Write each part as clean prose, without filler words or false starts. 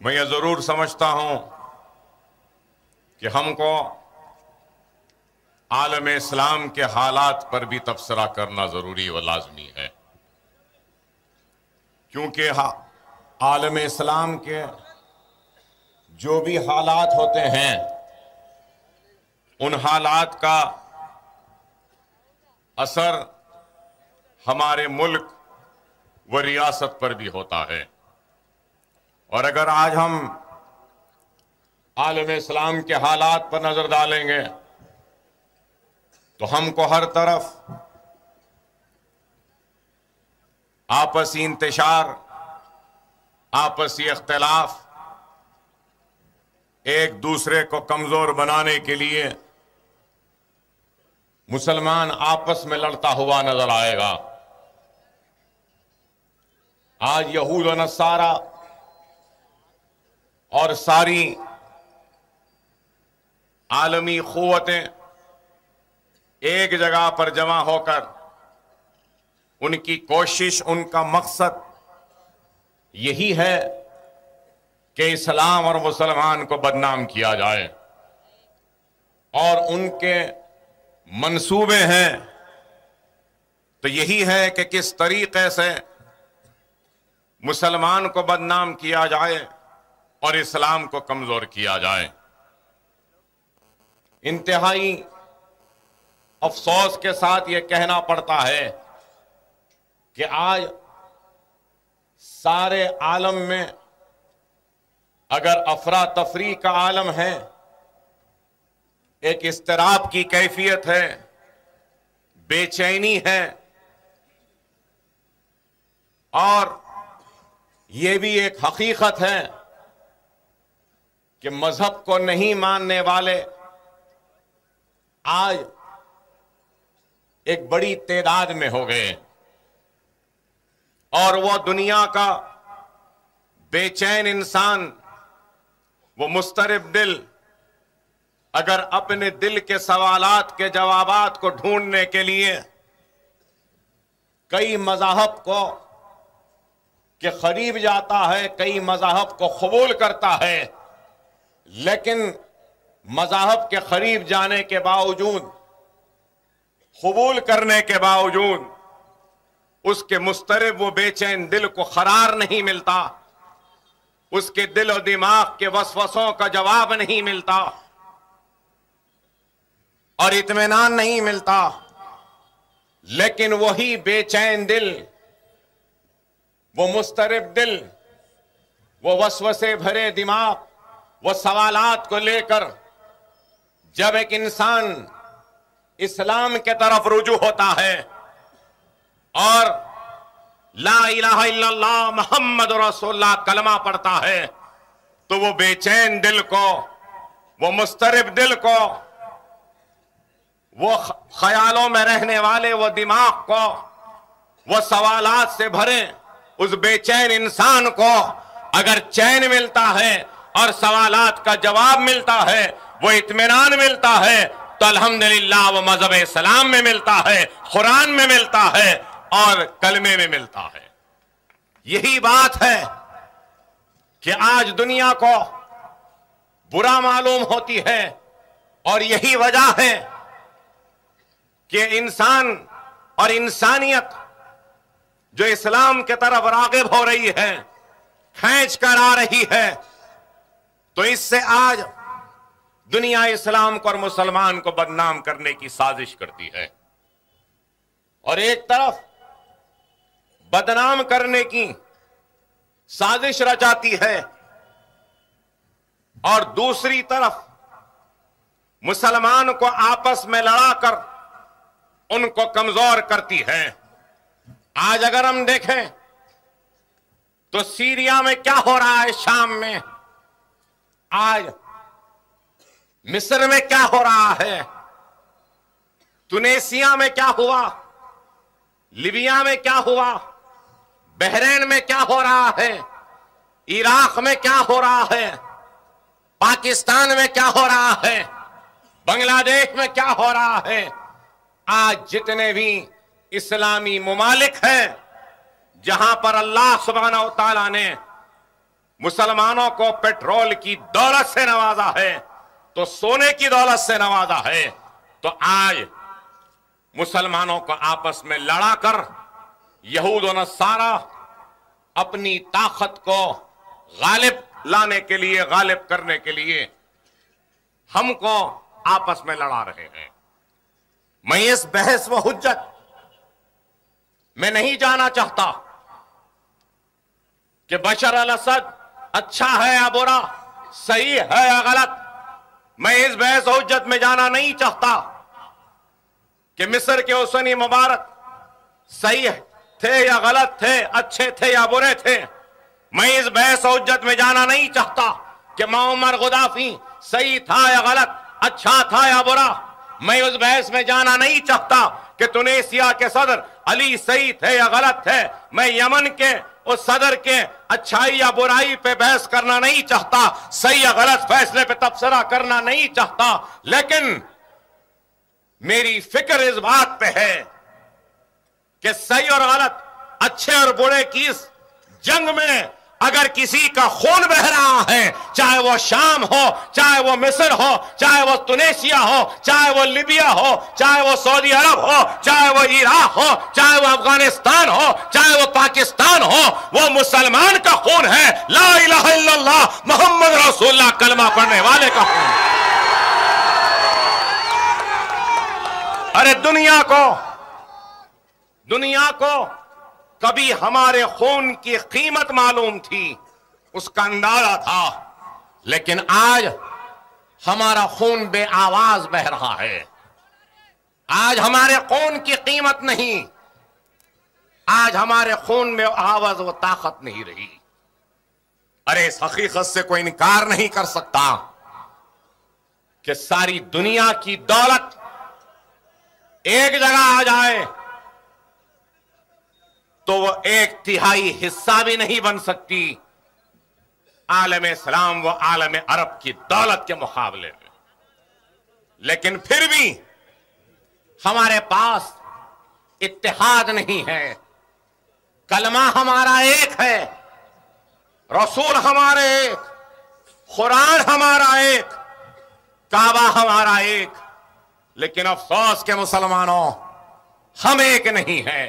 मैं ये ज़रूर समझता हूँ कि हमको आलम इस्लाम के हालात पर भी तबसरा करना ज़रूरी व लाजमी है, क्योंकि आलम इस्लाम के जो भी हालात होते हैं उन हालात का असर हमारे मुल्क व रियासत पर भी होता है। और अगर आज हम आलम इस्लाम के हालात पर नजर डालेंगे तो हमको हर तरफ आपसी इंतशार, आपसी इख्तिलाफ, एक दूसरे को कमजोर बनाने के लिए मुसलमान आपस में लड़ता हुआ नजर आएगा। आज यहूद और नसारा और सारी आलमी क़ुव्वतें एक जगह पर जमा होकर उनकी कोशिश, उनका मकसद यही है कि इस्लाम और मुसलमान को बदनाम किया जाए। और उनके मंसूबे हैं तो यही है कि किस तरीके से मुसलमान को बदनाम किया जाए और इस्लाम को कमजोर किया जाए। इंतहाई अफसोस के साथ यह कहना पड़ता है कि आज सारे आलम में अगर अफरा तफरी का आलम है, एक इस्तराब की कैफियत है, बेचैनी है, और यह भी एक हकीकत है कि मजहब को नहीं मानने वाले आज एक बड़ी तादाद में हो गए और वो दुनिया का बेचैन इंसान, वो मुस्तरिब दिल, अगर अपने दिल के सवालात के जवाबात को ढूंढने के लिए कई मज़ाहब को के करीब जाता है, कई मज़ाहब को कबूल करता है, लेकिन मज़ाहब के करीब जाने के बावजूद, कबूल करने के बावजूद उसके मुस्तरिब वो बेचैन दिल को करार नहीं मिलता, उसके दिल और दिमाग के वसवसों का जवाब नहीं मिलता और इत्मीनान नहीं मिलता। लेकिन वही बेचैन दिल, वो मुस्तरिब दिल, वो वसवसे भरे दिमाग, वो सवालात को लेकर जब एक इंसान इस्लाम के तरफ रुजू होता है और ला इलाहा इल्लल्लाह मुहम्मद रसूलुल्लाह कलमा पढ़ता है, तो वो बेचैन दिल को, वो मुस्तरिब दिल को, वो ख्यालों में रहने वाले वो दिमाग को, वो सवालात से भरे उस बेचैन इंसान को अगर चैन मिलता है और सवालात का जवाब मिलता है, वो इत्मीनान मिलता है, तो अल्हम्दुलिल्लाह वो मज़हब इस्लाम में मिलता है, कुरान में मिलता है और कलमे में मिलता है। यही बात है कि आज दुनिया को बुरा मालूम होती है और यही वजह है कि इंसान और इंसानियत जो इस्लाम के तरफ रागिब हो रही है, खींच कर आ रही है, तो इससे आज दुनिया इस्लाम को और मुसलमान को बदनाम करने की साजिश करती है। और एक तरफ बदनाम करने की साजिश रचाती है और दूसरी तरफ मुसलमान को आपस में लड़ाकर उनको कमजोर करती है। आज अगर हम देखें तो सीरिया में क्या हो रहा है, शाम में, आज मिस्र में क्या हो रहा है, तुनेसिया में क्या हुआ, लीबिया में क्या हुआ, बहरीन में क्या हो रहा है, इराक में क्या हो रहा है, पाकिस्तान में क्या हो रहा है, बांग्लादेश में क्या हो रहा है। आज जितने भी इस्लामी मुमालिक हैं जहां पर अल्लाह सुब्हानहू व तआला ने मुसलमानों को पेट्रोल की दौलत से नवाजा है, तो सोने की दौलत से नवाजा है, तो आज मुसलमानों को आपस में लड़ाकर यहूद और नसारा अपनी ताकत को गालिब लाने के लिए, गालिब करने के लिए हमको आपस में लड़ा रहे हैं। मैं इस बहस व हुज्जत में नहीं जाना चाहता कि बशर अल असद अच्छा है या बुरा, सही है या गलत। मैं इस बहस व हुज्जत में जाना नहीं चाहता कि मिस्र के हुसैनी मुबारक सही थे या गलत थे, अच्छे थे या बुरे थे। मैं इस बहस व हुज्जत में जाना नहीं चाहता कि मुअम्मर गद्दाफी सही था या गलत, अच्छा था या बुरा। मैं उस बहस में जाना नहीं चाहता कि तुनीसिया के सदर अली सही थे या गलत थे। मैं यमन के उस सदर के अच्छाई या बुराई पे बहस करना नहीं चाहता, सही या गलत फैसले पे तबसरा करना नहीं चाहता। लेकिन मेरी फिक्र इस बात पे है कि सही और गलत, अच्छे और बुरे की इस जंग में अगर किसी का खून बह रहा है, चाहे वो शाम हो, चाहे वो मिस्र हो, चाहे वो तुनीसिया हो, चाहे वो लीबिया हो, चाहे वो सऊदी अरब हो, चाहे वो इराक हो, चाहे वो अफगानिस्तान हो, चाहे वो पाकिस्तान हो, वो मुसलमान का खून है। ला इलाहा इल्लल्लाह मोहम्मद रसूलुल्लाह कलमा पढ़ने वाले का खून। अरे दुनिया को कभी हमारे खून की कीमत मालूम थी, उसका अंदाजा था, लेकिन आज हमारा खून बेआवाज बह रहा है। आज हमारे खून की कीमत नहीं, आज हमारे खून में आवाज व ताकत नहीं रही। अरे इस हकीकत से कोई इनकार नहीं कर सकता कि सारी दुनिया की दौलत एक जगह आ जाए तो वो 1/3 हिस्सा भी नहीं बन सकती आलम इस्लाम व आलम अरब की दौलत के मुकाबले में। लेकिन फिर भी हमारे पास इत्तेहाद नहीं है। कलमा हमारा एक है, रसूल हमारे एक, कुरान हमारा एक, काबा हमारा एक। लेकिन अफसोस के मुसलमानों, हम एक नहीं है।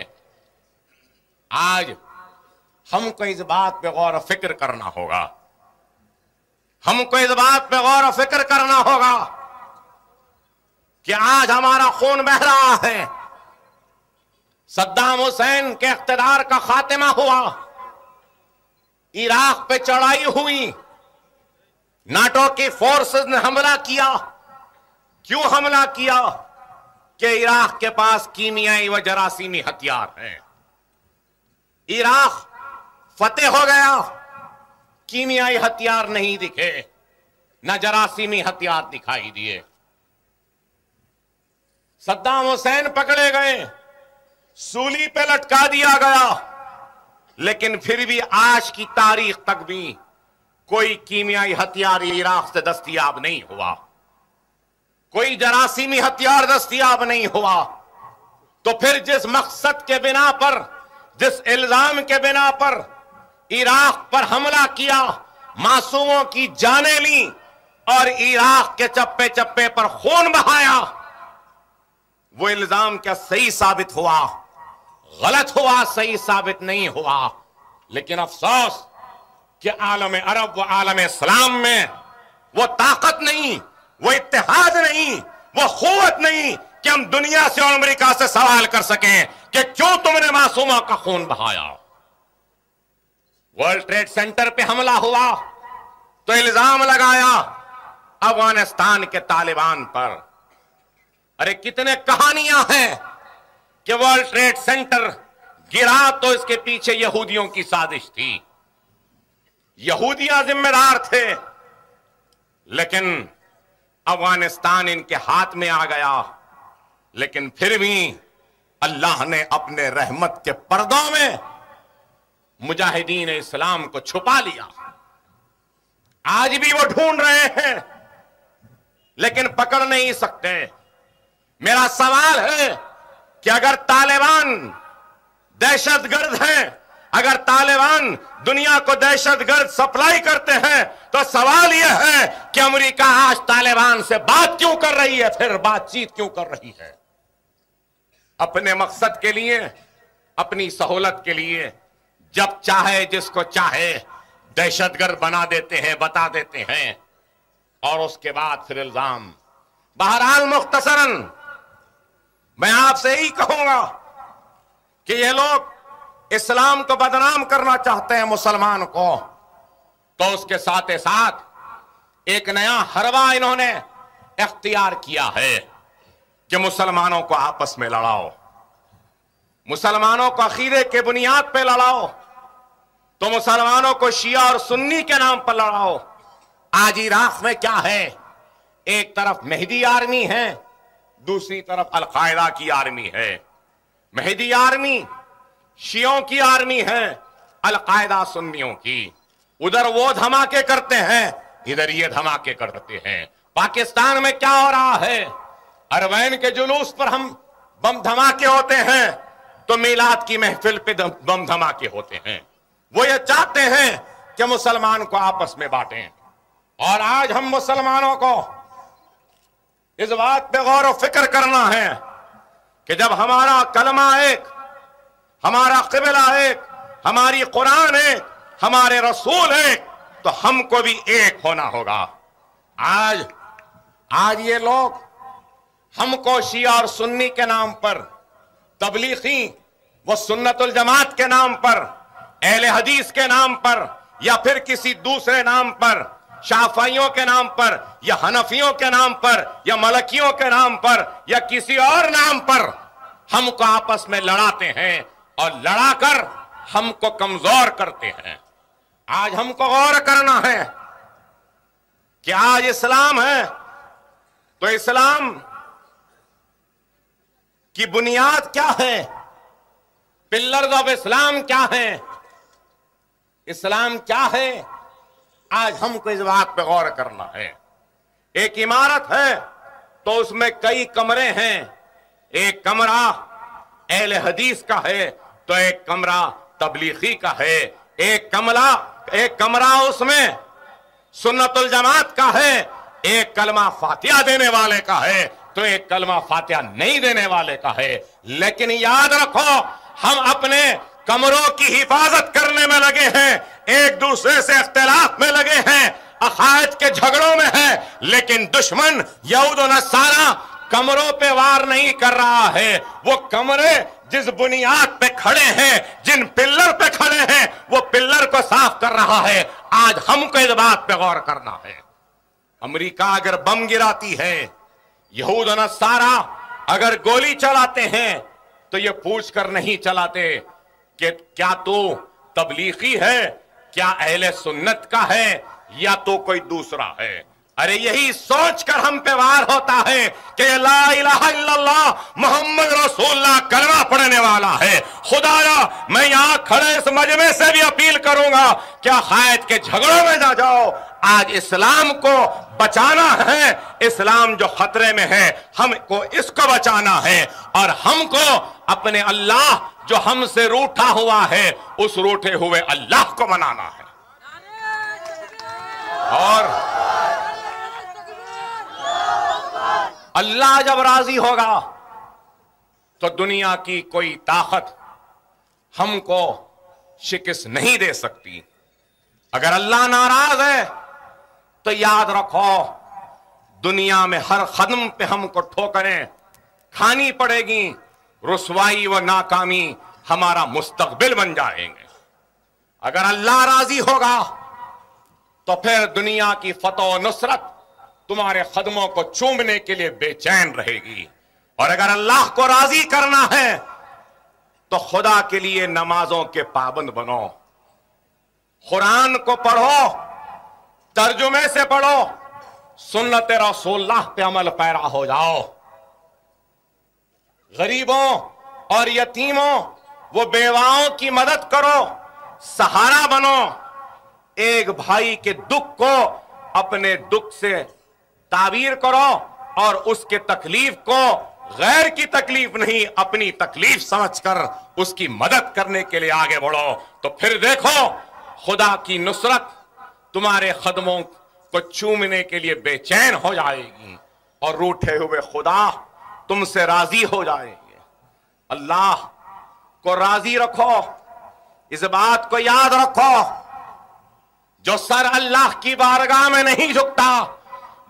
आज हमको इस बात पे गौर फिक्र करना होगा, हमको इस बात पे गौर फिक्र करना होगा कि आज हमारा खून बह रहा है। सद्दाम हुसैन के इख्तिदार का खात्मा हुआ, इराक पे चढ़ाई हुई, नाटो की फोर्सेस ने हमला किया। क्यों हमला किया? कि इराक के पास कीमियाई व जरासीमी हथियार हैं। इराक फतेह हो गया, कीमियाई हथियार नहीं दिखे, न जरासीमी हथियार दिखाई दिए। सद्दाम हुसैन पकड़े गए, सूली पे लटका दिया गया, लेकिन फिर भी आज की तारीख तक भी कोई कीमियाई हथियार इराक से दस्तयाब नहीं हुआ, कोई जरासीमी हथियार दस्तयाब नहीं हुआ। तो फिर जिस मकसद के बिना पर, जिस इल्जाम के बिना पर इराक पर हमला किया, मासूमों की जानें ली और इराक के चप्पे चप्पे पर खून बहाया, वो इल्जाम क्या सही साबित हुआ? गलत हुआ, सही साबित नहीं हुआ। लेकिन अफसोस कि आलम अरब व आलम इस्लाम में वो ताकत नहीं, वो इत्तेहाद नहीं, वो क़ुव्वत नहीं कि हम दुनिया से और अमेरिका से सवाल कर सकें कि क्यों तुमने मासूमा का खून बहाया। वर्ल्ड ट्रेड सेंटर पे हमला हुआ तो इल्जाम लगाया अफगानिस्तान के तालिबान पर। अरे कितने कहानियां हैं कि वर्ल्ड ट्रेड सेंटर गिरा तो इसके पीछे यहूदियों की साजिश थी, यहूदियां जिम्मेदार थे, लेकिन अफगानिस्तान इनके हाथ में आ गया। लेकिन फिर भी अल्लाह ने अपने रहमत के पर्दों में मुजाहिदीन इस्लाम को छुपा लिया। आज भी वो ढूंढ रहे हैं, लेकिन पकड़ नहीं सकते। मेरा सवाल है कि अगर तालिबान दहशतगर्द हैं, अगर तालिबान दुनिया को दहशतगर्द सप्लाई करते हैं तो सवाल यह है कि अमेरिका आज तालिबान से बात क्यों कर रही है, फिर बातचीत क्यों कर रही है? अपने मकसद के लिए, अपनी सहूलत के लिए जब चाहे जिसको चाहे दहशतगर्द बना देते हैं, बता देते हैं, और उसके बाद फिर इल्जाम। बहरहाल मुख्तसरन मैं आपसे यही कहूंगा कि ये लोग इस्लाम को बदनाम करना चाहते हैं, मुसलमान को, तो उसके साथ साथ एक नया हरबा इन्होंने इख्तियार किया है कि मुसलमानों को आपस में लड़ाओ, मुसलमानों को अकीदे के बुनियाद पे लड़ाओ, तो मुसलमानों को शिया और सुन्नी के नाम पर लड़ाओ। आज इराक में क्या है, एक तरफ मेहदी आर्मी है, दूसरी तरफ अल-कायदा की आर्मी है। मेहदी आर्मी शियों की आर्मी है, अल-कायदा सुन्नियों की। उधर वो धमाके करते हैं, इधर ये धमाके करते हैं। पाकिस्तान में क्या हो रहा है, अरवैन के जुलूस पर हम बम धमाके होते हैं तो मिलाद की महफिल पे बम धमाके होते हैं। वो ये चाहते हैं कि मुसलमान को आपस में बांटें। और आज हम मुसलमानों को इस बात पे गौर और फिक्र करना है कि जब हमारा कलमा एक, हमारा क़िबला एक, हमारी कुरान एक, हमारे रसूल एक, तो हमको भी एक होना होगा। आज ये लोग हमको शिया और सुन्नी के नाम पर, तबलीगी व सुन्नतुल जमात के नाम पर, अहले हदीस के नाम पर, या फिर किसी दूसरे नाम पर, शाफियों के नाम पर, या हनफियों के नाम पर, या मलकियों के नाम पर, या किसी और नाम पर हमको आपस में लड़ाते हैं और लड़ाकर हमको कमजोर करते हैं। आज हमको गौर करना है कि आज इस्लाम है तो इस्लाम की बुनियाद क्या है, पिलर्स ऑफ इस्लाम क्या है, इस्लाम क्या है, आज हमको इस बात पे गौर करना है। एक इमारत है तो उसमें कई कमरे हैं, एक कमरा अहले हदीस का है तो एक कमरा तबलीगी का है, एक कमरा उसमें सुन्नतुल जमात का है, एक कलमा फातिहा देने वाले का है तो एक कलमा फातिहा नहीं देने वाले का है। लेकिन याद रखो, हम अपने कमरों की हिफाजत करने में लगे हैं, एक दूसरे से इख्तिलाफ में लगे हैं, अकायद के झगड़ों में है, लेकिन दुश्मन यहूद और नसारा कमरों पे वार नहीं कर रहा है। वो कमरे जिस बुनियाद पे खड़े हैं, जिन पिल्लर पे खड़े हैं, वो पिल्लर को साफ कर रहा है। आज हमको इस बात पे गौर करना है। अमेरिका अगर बम गिराती है, यहूद और नसारा अगर गोली चलाते हैं, तो ये पूछ कर नहीं चलाते कि क्या तो तबलीगी है, क्या अहले सुन्नत का है, या तो कोई दूसरा है। अरे यही सोचकर हम पे वार होता है कि ला इलाहा इल्लल्लाह मोहम्मद रसूलुल्लाह कलमा पढ़ने वाला है। खुदाया, मैं यहां खड़े इस मजमे से भी अपील करूंगा, क्या अकायद के झगड़ों में ना जाओ। आज इस्लाम को बचाना है, इस्लाम जो खतरे में है, हमको इसको बचाना है, और हमको अपने अल्लाह जो हमसे रूठा हुआ है, उस रूठे हुए अल्लाह को मनाना है। और अल्लाह जब राजी होगा तो दुनिया की कोई ताकत हमको शिकस्त नहीं दे सकती। अगर अल्लाह नाराज है तो याद रखो, दुनिया में हर कदम पे हमको ठोकरें खानी पड़ेगी, रुसवाई व नाकामी हमारा मुस्तकबिल बन जाएंगे। अगर अल्लाह राजी होगा तो फिर दुनिया की फतह व नुसरत तुम्हारे कदमों को चूमने के लिए बेचैन रहेगी। और अगर अल्लाह को राजी करना है तो खुदा के लिए नमाजों के पाबंद बनो, कुरान को पढ़ो, तर्जुमे से पढ़ो, सुन्नत रसूलुल्लाह पे अमल पैरा हो जाओ। गरीबों और यतीमों वो बेवाओं की मदद करो, सहारा बनो। एक भाई के दुख को अपने दुख से ताबीर करो और उसके तकलीफ को गैर की तकलीफ नहीं, अपनी तकलीफ समझकर उसकी मदद करने के लिए आगे बढ़ो, तो फिर देखो खुदा की नुसरत तुम्हारे कदमों को चूमने के लिए बेचैन हो जाएगी और रूठे हुए खुदा तुमसे राजी हो जाएंगे। अल्लाह को राजी रखो, इस बात को याद रखो, जो सर अल्लाह की बारगाह में नहीं झुकता,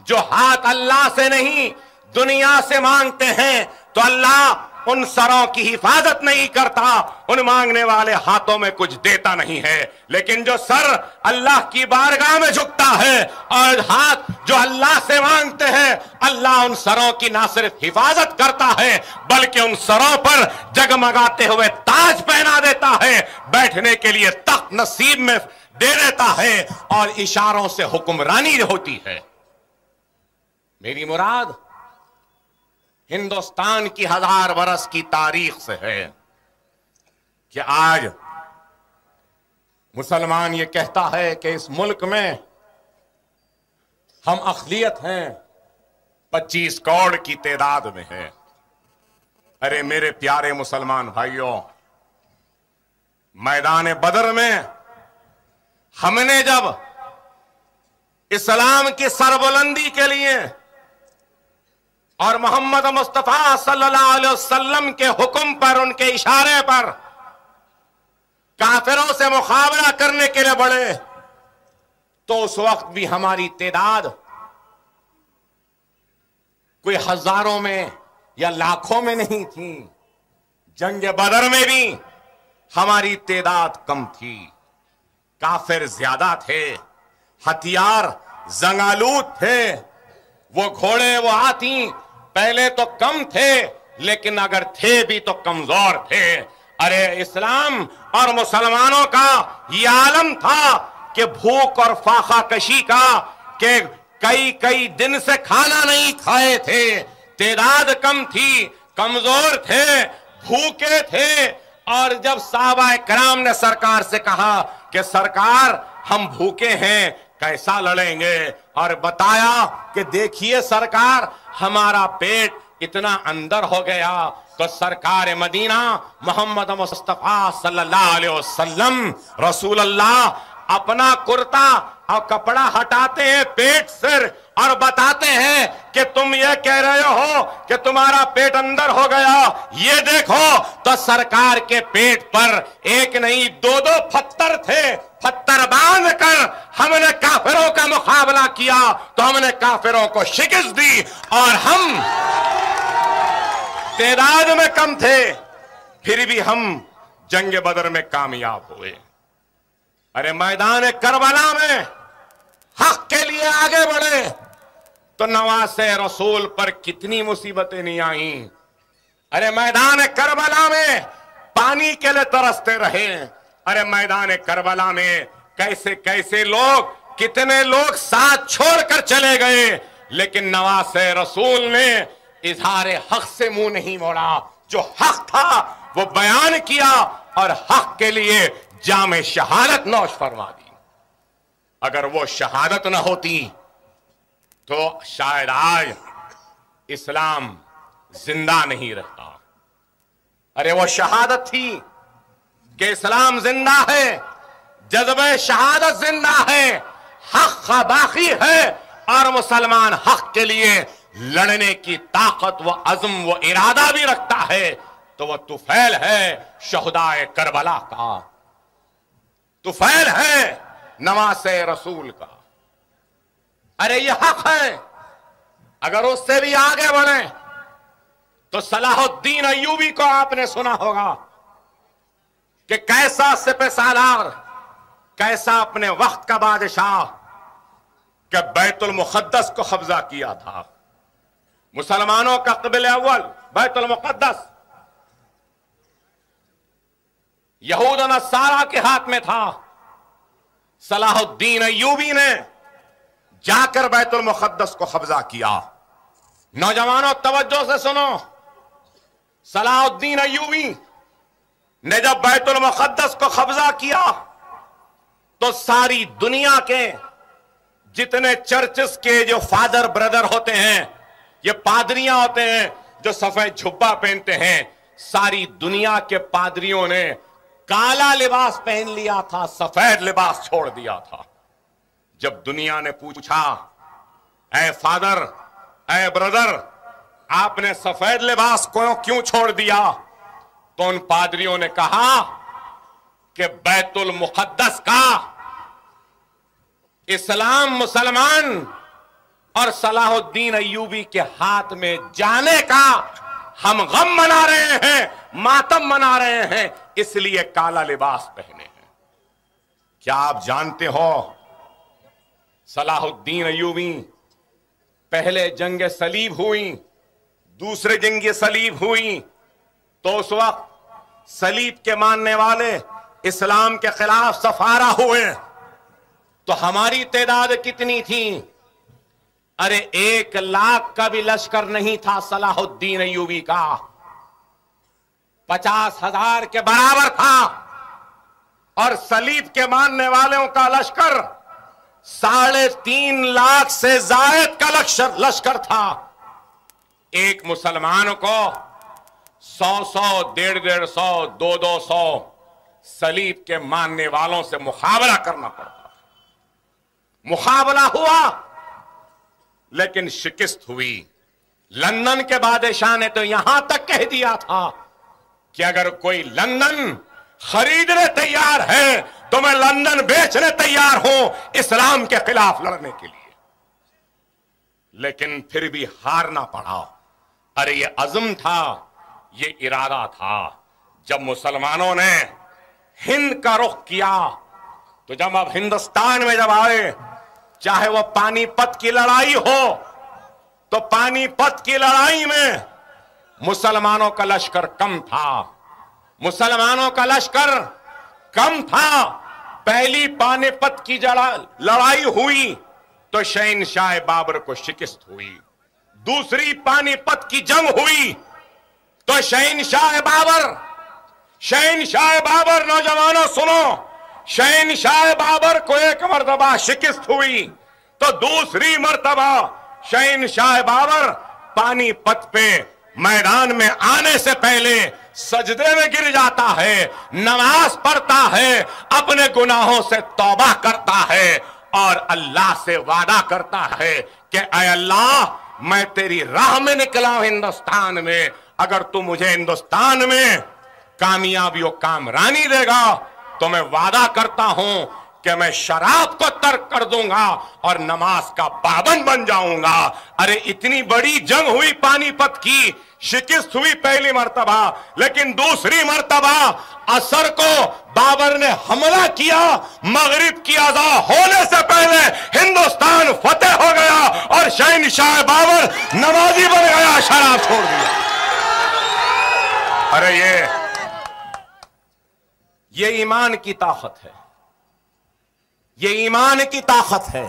जो हाथ अल्लाह से नहीं दुनिया से मांगते हैं, तो अल्लाह उन सरों की हिफाजत नहीं करता, उन मांगने वाले हाथों में कुछ देता नहीं है। लेकिन जो सर अल्लाह की बारगाह में झुकता है और हाथ जो अल्लाह से मांगते हैं, अल्लाह उन सरों की ना सिर्फ हिफाजत करता है बल्कि उन सरों पर जगमगाते हुए ताज पहना देता है, बैठने के लिए तख्त नसीब में दे देता है और इशारों से हुक्मरानी होती है। मेरी मुराद हिंदुस्तान की 1000 बरस की तारीख से है कि आज मुसलमान ये कहता है कि इस मुल्क में हम अक़लियत हैं, 25 करोड़ की तादाद में है। अरे मेरे प्यारे मुसलमान भाइयों, मैदान बदर में हमने जब इस्लाम की सरबुलंदी के लिए और मोहम्मद मुस्तफा सल्लल्लाहु अलैहि वसल्लम के हुक्म पर, उनके इशारे पर काफिरों से मुकाबला करने के लिए बढ़े, तो उस वक्त भी हमारी तादाद कोई हजारों में या लाखों में नहीं थी। जंग बदर में भी हमारी तादाद कम थी, काफिर ज्यादा थे, हथियार जंगालूद थे, वो घोड़े वो हाथी पहले तो कम थे लेकिन अगर थे भी तो कमजोर थे। अरे इस्लाम और मुसलमानों का ये आलम था कि भूख और फाका कशी का, कि कई कई दिन से खाना नहीं खाए थे, तादाद कम थी, कमजोर थे, भूखे थे। और जब साहबा कराम ने सरकार से कहा कि सरकार हम भूखे हैं, कैसा लड़ेंगे, और बताया कि देखिए सरकार हमारा पेट इतना अंदर हो गया, तो सरकार मदीना मोहम्मद मुस्तफा सल्लल्लाहु अलैहि वसल्लम रसूल अल्लाह अपना कुर्ता और कपड़ा हटाते हैं पेट से और बताते हैं कि तुम ये कह रहे हो कि तुम्हारा पेट अंदर हो गया, ये देखो। तो सरकार के पेट पर एक नहीं 2-2 पत्थर थे, पत्थर बांध कर हमने काफिरों का मुकाबला किया, तो हमने काफिरों को शिकस्त दी और हम तादाद में कम थे, फिर भी हम जंग बदर में कामयाब हुए। अरे मैदान करबला में हक के लिए आगे बढ़े तो नवासे रसूल पर कितनी मुसीबतें नहीं आई। अरे मैदान करबला में पानी के लिए तरसते रहे, अरे मैदान करबला में कैसे कैसे लोग, कितने लोग साथ छोड़कर चले गए, लेकिन नवासे रसूल ने इजहारे हक से मुंह नहीं मोड़ा, जो हक था वो बयान किया और हक के लिए जामे शहादत नौश फरमा दी। अगर वो शहादत न होती तो शायद आज इस्लाम जिंदा नहीं रहता। अरे वो शहादत थी कि इस्लाम जिंदा है, जज्बे शहादत जिंदा है, हक बाकी है और मुसलमान हक के लिए लड़ने की ताकत व अज़्म व इरादा भी रखता है। तो वह तुफैल है शहदाए करबला का, तुफैल है नवासे रसूल का। अरे ये हक है, अगर उससे भी आगे बढ़े तो सलाहुद्दीन अय्यूबी को आपने सुना होगा कि कैसा सिपहसालार, कैसा अपने वक्त का बादशाह कि बैतुल मुक़द्दस को कब्जा किया था। मुसलमानों का क़िबला अव्वल बैतुल मुक़द्दस यहूद और नसारा के हाथ में था। सलाहुद्दीन अय्यूबी ने जाकर बैतुल मुक़द्दस को कब्जा किया। नौजवानों तवज्जो से सुनो, सलाहुद्दीन अय्यूबी ने जब बैतुल मुक़द्दस को कब्जा किया तो सारी दुनिया के जितने चर्चेस के जो फादर ब्रदर होते हैं, ये पादरियां होते हैं, जो सफेद झुब्बा पहनते हैं, सारी दुनिया के पादरियों ने काला लिबास पहन लिया था, सफेद लिबास छोड़ दिया था। जब दुनिया ने पूछा, ऐ फादर, ऐ ब्रदर, आपने सफेद लिबास को क्यों छोड़ दिया, तो उन पादरियों ने कहा कि बैतुल मुक़द्दस का, इस्लाम, मुसलमान और सलाहुद्दीन अय्यूबी के हाथ में जाने का हम गम मना रहे हैं, मातम मना रहे हैं, इसलिए काला लिबास पहने हैं। क्या आप जानते हो, सलाहुद्दीन अय्यूबी, पहले जंग सलीब हुई, दूसरे जंग सलीब हुई, तो उस वक्त सलीब के मानने वाले इस्लाम के खिलाफ सफारा हुए, तो हमारी तादाद कितनी थी? अरे 1 लाख का भी लश्कर नहीं था सलाहुद्दीन अय्यूबी का, 50,000 के बराबर था। और सलीब के मानने वालों का लश्कर 3.5 लाख से जायद का लश्कर था। एक मुसलमान को 100-100, 150-150, 200-200 सलीब के मानने वालों से मुकाबला करना पड़ता। मुकाबला हुआ लेकिन शिकस्त हुई। लंदन के बादशाह ने तो यहां तक कह दिया था कि अगर कोई लंदन खरीदने तैयार है तो मैं लंदन बेचने तैयार हूं इस्लाम के खिलाफ लड़ने के लिए। लेकिन फिर भी हारना पड़ा। अरे ये अज़्म था, ये इरादा था। जब मुसलमानों ने हिंद का रुख किया, तो जब अब हिंदुस्तान में जब आए, चाहे वो पानीपत की लड़ाई हो, तो पानीपत की लड़ाई में मुसलमानों का लश्कर कम था। मुसलमानों का लश्कर कम था। पहली पानीपत की लड़ाई हुई तो शहंशाह बाबर को शिकस्त हुई। दूसरी पानीपत की जंग हुई तो शहंशाह बाबर, नौजवानों सुनो, शहंशाह बाबर को एक मर्तबा शिकस्त हुई तो दूसरी मर्तबा शहंशाह बाबर पानीपत पे मैदान में आने से पहले सजदे में गिर जाता है, नमाज पढ़ता है, अपने गुनाहों से तौबा करता है और अल्लाह से वादा करता है कि ऐ अल्लाह, मैं तेरी राह में निकला हूं हिंदुस्तान में, अगर तू मुझे हिंदुस्तान में कामयाबी और कामरानी देगा तो मैं वादा करता हूं कि मैं शराब को तर्क कर दूंगा और नमाज का पाबंद बन जाऊंगा। अरे इतनी बड़ी जंग हुई पानीपत की, शिकस्त हुई पहली मर्तबा, लेकिन दूसरी मर्तबा असर को बाबर ने हमला किया। मगरिब की अज़ा होने से पहले हिंदुस्तान फतेह हो गया और शहंशाह बाबर नमाजी बन गया, शराब छोड़ दिया। अरे ये ईमान की ताकत है, ये ईमान की ताकत है।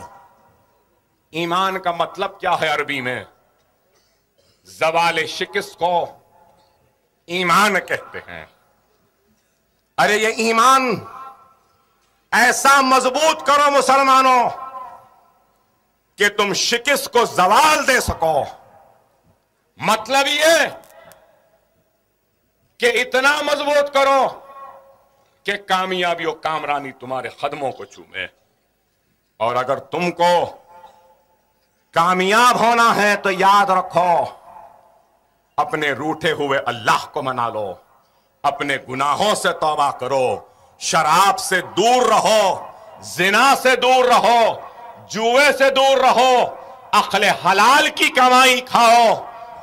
ईमान का मतलब क्या है अरबी में? ज़वाल शिकस्त को ईमान कहते हैं। अरे ये ईमान ऐसा मजबूत करो मुसलमानों कि तुम शिकस्त को ज़वाल दे सको। मतलब ये कि इतना मजबूत करो कि कामयाबी और कामरानी तुम्हारे कदमों को चूमे। और अगर तुमको कामयाब होना है तो याद रखो, अपने रूठे हुए अल्लाह को मना लो, अपने गुनाहों से तौबा करो, शराब से दूर रहो, जिना से दूर रहो, जुए से दूर रहो, अक्ल हलाल की कमाई खाओ,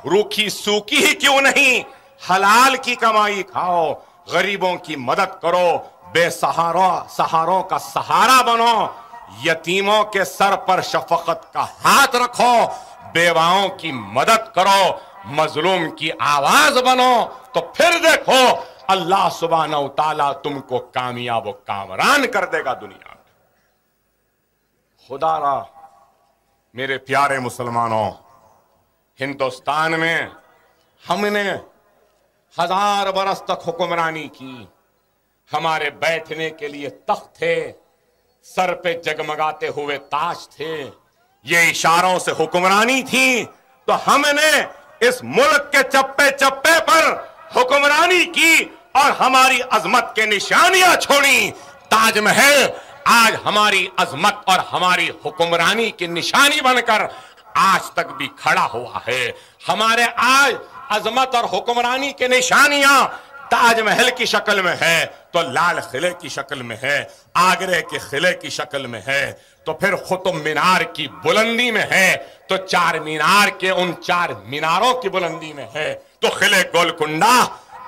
रूखी सूखी ही क्यों नहीं, हलाल की कमाई खाओ, गरीबों की मदद करो, बेसहारों का सहारा बनो, यतीमों के सर पर शफकत का हाथ रखो, बेवाओं की मदद करो, मजलूम की आवाज बनो। तो फिर देखो अल्लाह सुब्हानहू तआला तुमको कामयाब व कामरान कर देगा दुनिया में। खुदारा मेरे प्यारे मुसलमानों, हिंदुस्तान में हमने 1000 बरस तक हुक्मरानी की। हमारे बैठने के लिए तख्त थे, सर पे जगमगाते हुए ताज थे, ये इशारों से हुक्मरानी थी। तो हमने इस मुल्क के चप्पे चप्पे पर हुक्मरानी की और हमारी अजमत के निशानियां छोड़ी। ताजमहल आज हमारी अजमत और हमारी हुक्मरानी की निशानी बनकर आज तक भी खड़ा हुआ है। हमारे आज अजमत और हुक्मरानी के निशानियां ताजमहल की शक्ल में है, तो लाल किले की शक्ल में है, आगरे के किले की शक्ल में है, तो फिर कुतुब मीनार की बुलंदी में है, तो चार मीनार के उन चार मीनारों की बुलंदी में है, तो किले गोलकुंडा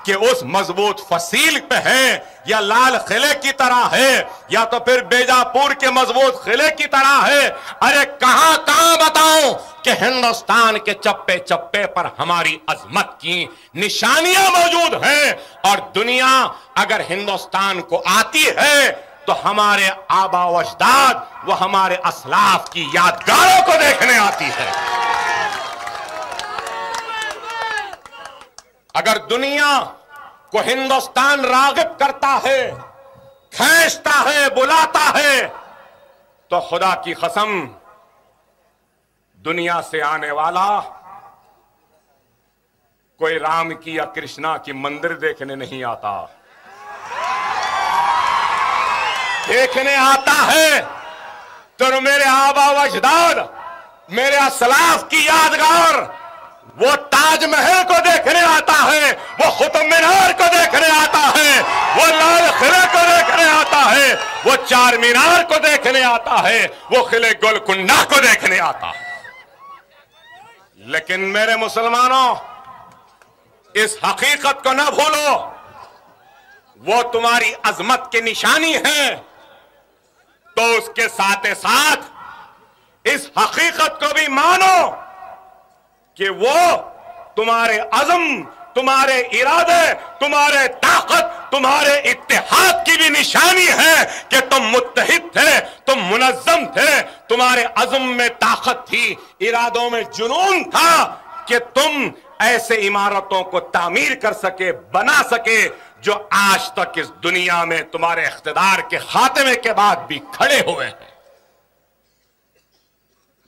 कि उस मजबूत फसील पे है, या लाल किले की तरह है, या तो फिर बीजापुर के मजबूत किले की तरह है। अरे कहां कहां बताऊं कि हिंदुस्तान के चप्पे चप्पे पर हमारी अजमत की निशानियां मौजूद हैं। और दुनिया अगर हिंदुस्तान को आती है तो हमारे आबा व अजदाद व हमारे असलाफ की यादगारों को देखने आती है। अगर दुनिया को हिंदुस्तान रागिब करता है, खींचता है, बुलाता है, तो खुदा की कसम दुनिया से आने वाला कोई राम की या कृष्णा की मंदिर देखने नहीं आता, देखने आता है तो मेरे आबा व अजदाद, मेरे असलाफ की यादगार, वो ताजमहल को देखने आता है, वो कुतुब मीनार को देखने आता है, वो लाल किले को देखने आता है, वो चार मीनार को देखने आता है, वो किले गोलकुंडा को देखने आता है। लेकिन मेरे मुसलमानों, इस हकीकत को न भूलो, वो तुम्हारी अजमत की निशानी है, तो उसके साथ साथ इस हकीकत को भी मानो कि वो तुम्हारे अज़म, तुम्हारे इरादे, तुम्हारे ताकत, तुम्हारे इत्तेहाद की भी निशानी है कि तुम मुत्तहिद थे, तुम मुनज़्ज़म थे, तुम्हारे अज़म में ताकत थी, इरादों में जुनून था कि तुम ऐसे इमारतों को तामीर कर सके, बना सके, जो आज तक इस दुनिया में तुम्हारे इख्तिदार के खात्मे के बाद भी खड़े हुए हैं।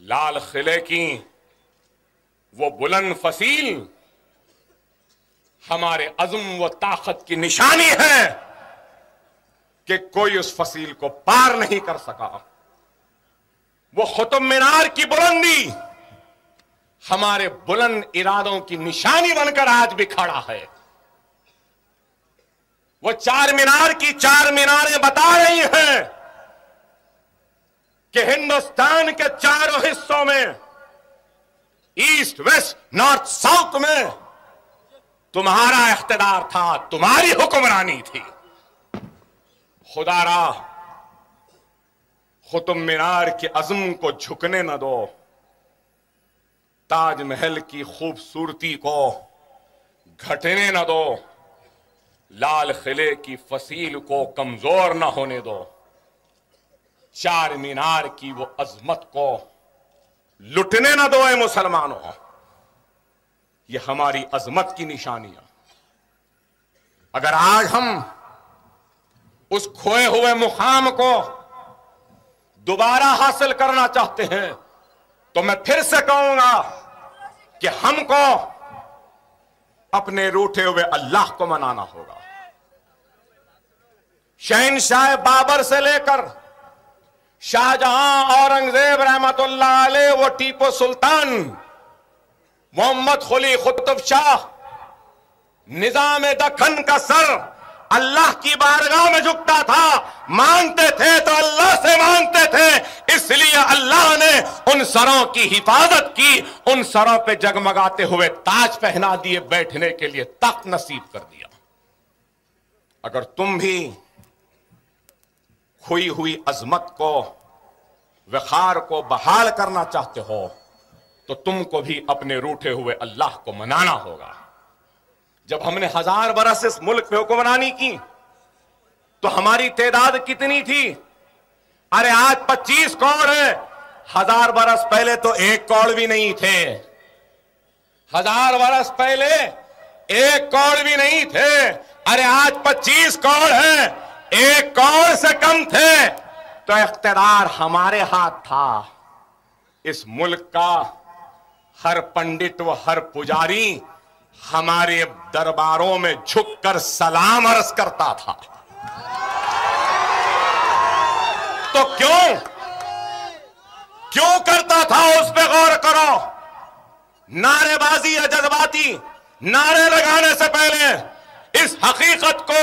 लाल किले की वो बुलंद फसील हमारे अज़्म व ताकत की निशानी है कि कोई उस फसील को पार नहीं कर सका। वो कुतुब मीनार की बुलंदी हमारे बुलंद इरादों की निशानी बनकर आज भी खड़ा है। वो चार मीनार की चार मीनारें बता रही हैं कि हिंदुस्तान के चारों हिस्सों में, ईस्ट, वेस्ट, नॉर्थ, साउथ में तुम्हारा इख्तिदार था, तुम्हारी हुक्मरानी थी। खुदारा कुतुब मीनार के अज़्म को झुकने न दो, ताजमहल की खूबसूरती को घटने न दो, लाल किले की फसील को कमजोर न होने दो, चार मीनार की वो अजमत को लुटने न दो। ए मुसलमानों, ये हमारी अजमत की निशानियां। अगर आज हम उस खोए हुए मुकाम को दोबारा हासिल करना चाहते हैं, तो मैं फिर से कहूंगा कि हमको अपने रूठे हुए अल्लाह को मनाना होगा। शहंशाह बाबर से लेकर शाहजहां, औरंगजेब रहमतुल्लाह अलैह, वो टीपू सुल्तान, मोहम्मद कुली कुतुब शाह, निजाम दक्कन का सर अल्लाह की बारगाह में झुकता था। मांगते थे तो अल्लाह से मांगते थे, इसलिए अल्लाह ने उन सरों की हिफाजत की, उन सरों पे जगमगाते हुए ताज पहना दिए, बैठने के लिए तख्त नसीब कर दिया। अगर तुम भी खोई हुई अजमत को, वखार को बहाल करना चाहते हो, तो तुमको भी अपने रूठे हुए अल्लाह को मनाना होगा। जब हमने 1000 बरस इस मुल्क में हुक्मरानी की तो हमारी तादाद कितनी थी? अरे आज 25 कौड़ है, 1000 बरस पहले तो 1 कौड़ भी नहीं थे। 1000 बरस पहले 1 कौड़ भी नहीं थे। अरे आज 25 कौड़ है, 1 कौड़ से कम थे, तो इख्तिदार हमारे हाथ था। इस मुल्क का हर पंडित व हर पुजारी हमारे दरबारों में झुककर सलाम अर्ज करता था। तो क्यों करता था, उस पे गौर करो। नारेबाजी या जज्बाती नारे लगाने से पहले इस हकीकत को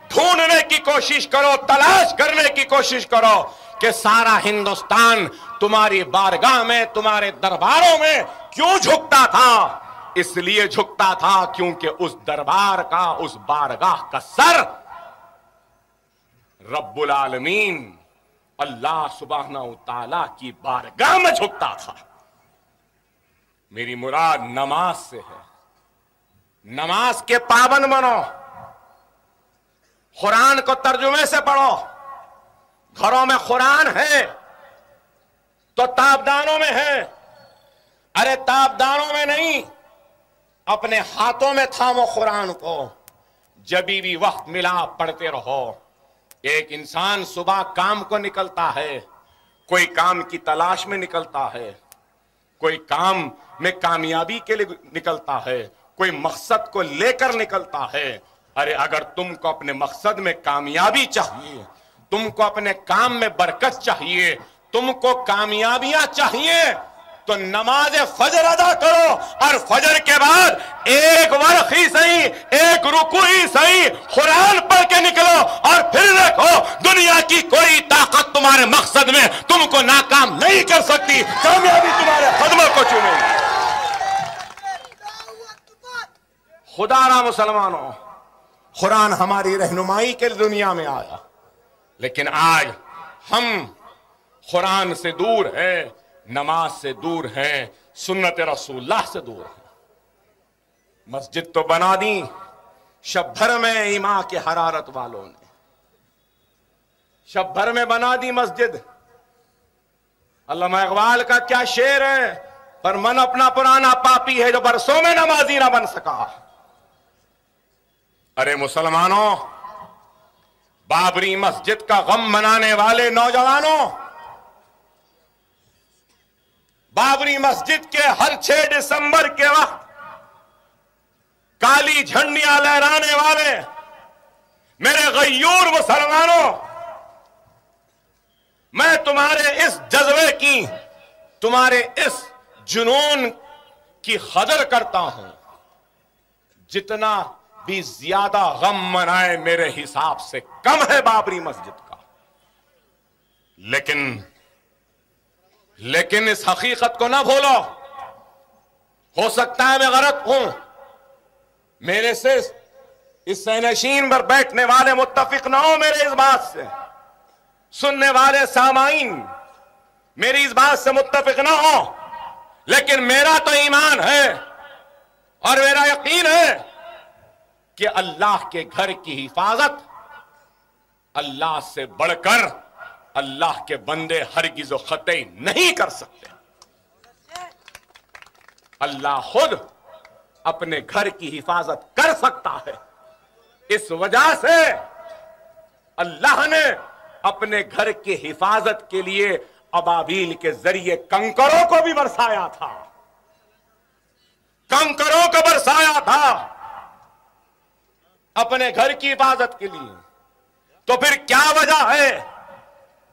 ढूंढने की कोशिश करो, तलाश करने की कोशिश करो कि सारा हिंदुस्तान तुम्हारी बारगाह में, तुम्हारे दरबारों में क्यों झुकता था। इसलिए झुकता था क्योंकि उस दरबार का, उस बारगाह का सर रब्बुल आलमीन अल्लाह सुब्हानहू तआला की बारगाह में झुकता था। मेरी मुराद नमाज से है। नमाज के पाबंद बनो, कुरान को तर्जुमे से पढ़ो। घरों में कुरान है तो ताबदानों में है। अरे ताबदानों में नहीं, अपने हाथों में थामो कुरान को। जब भी वक्त मिला पढ़ते रहो। एक इंसान सुबह काम को निकलता है, कोई काम की तलाश में निकलता है, कोई काम में कामयाबी के लिए निकलता है, कोई मकसद को लेकर निकलता है। अरे अगर तुमको अपने मकसद में कामयाबी चाहिए, तुमको अपने काम में बरकत चाहिए, तुमको कामयाबियां चाहिए, तो नमाज फजर अदा करो और फजर के बाद एक वर्ष ही सही, एक रुकू ही सही कुरान पढ़ के निकलो और फिर देखो दुनिया की कोई ताकत तुम्हारे मकसद में तुमको नाकाम नहीं कर सकती। कामयाबी तुम्हारे कदमों को चूमेगी। खुदारा मुसलमानों, कुरान हमारी रहनुमाई के लिए दुनिया में आया, लेकिन आज हम कुरान से दूर है, नमाज से दूर है, सुन्नत रसूलुल्लाह से दूर है। मस्जिद तो बना दी शब भर में ईमा के हरारत वालों ने, शब भर में बना दी मस्जिद। अल्लामा इकबाल का क्या शेर है, पर मन अपना पुराना पापी है जो बरसों में नमाजी ना बन सका। अरे मुसलमानों, बाबरी मस्जिद का गम मनाने वाले नौजवानों, बाबरी मस्जिद के हर 6 दिसंबर के वक्त काली झंडियां लहराने वाले मेरे गयूर मुसलमानों, मैं तुम्हारे इस जज्बे की, तुम्हारे इस जुनून की कदर करता हूं। जितना भी ज्यादा गम मनाए मेरे हिसाब से कम है बाबरी मस्जिद का। लेकिन इस हकीकत को ना भूलो। हो सकता है मैं गलत हूं, मेरे से इस सैनशीन पर बैठने वाले मुत्तफिक ना हो मेरे इस बात से, सुनने वाले सामाईन मेरी इस बात से मुत्तफिक ना हो, लेकिन मेरा तो ईमान है और मेरा यकीन है कि अल्लाह के घर की हिफाजत अल्लाह से बढ़कर अल्लाह के बंदे हरगिज़ क़तई नहीं कर सकते। अल्लाह खुद अपने घर की हिफाजत कर सकता है। इस वजह से अल्लाह ने अपने घर की हिफाजत के लिए अबाबील के जरिए कंकरों को भी बरसाया था, कंकरों को बरसाया था अपने घर की हिफाजत के लिए। तो फिर क्या वजह है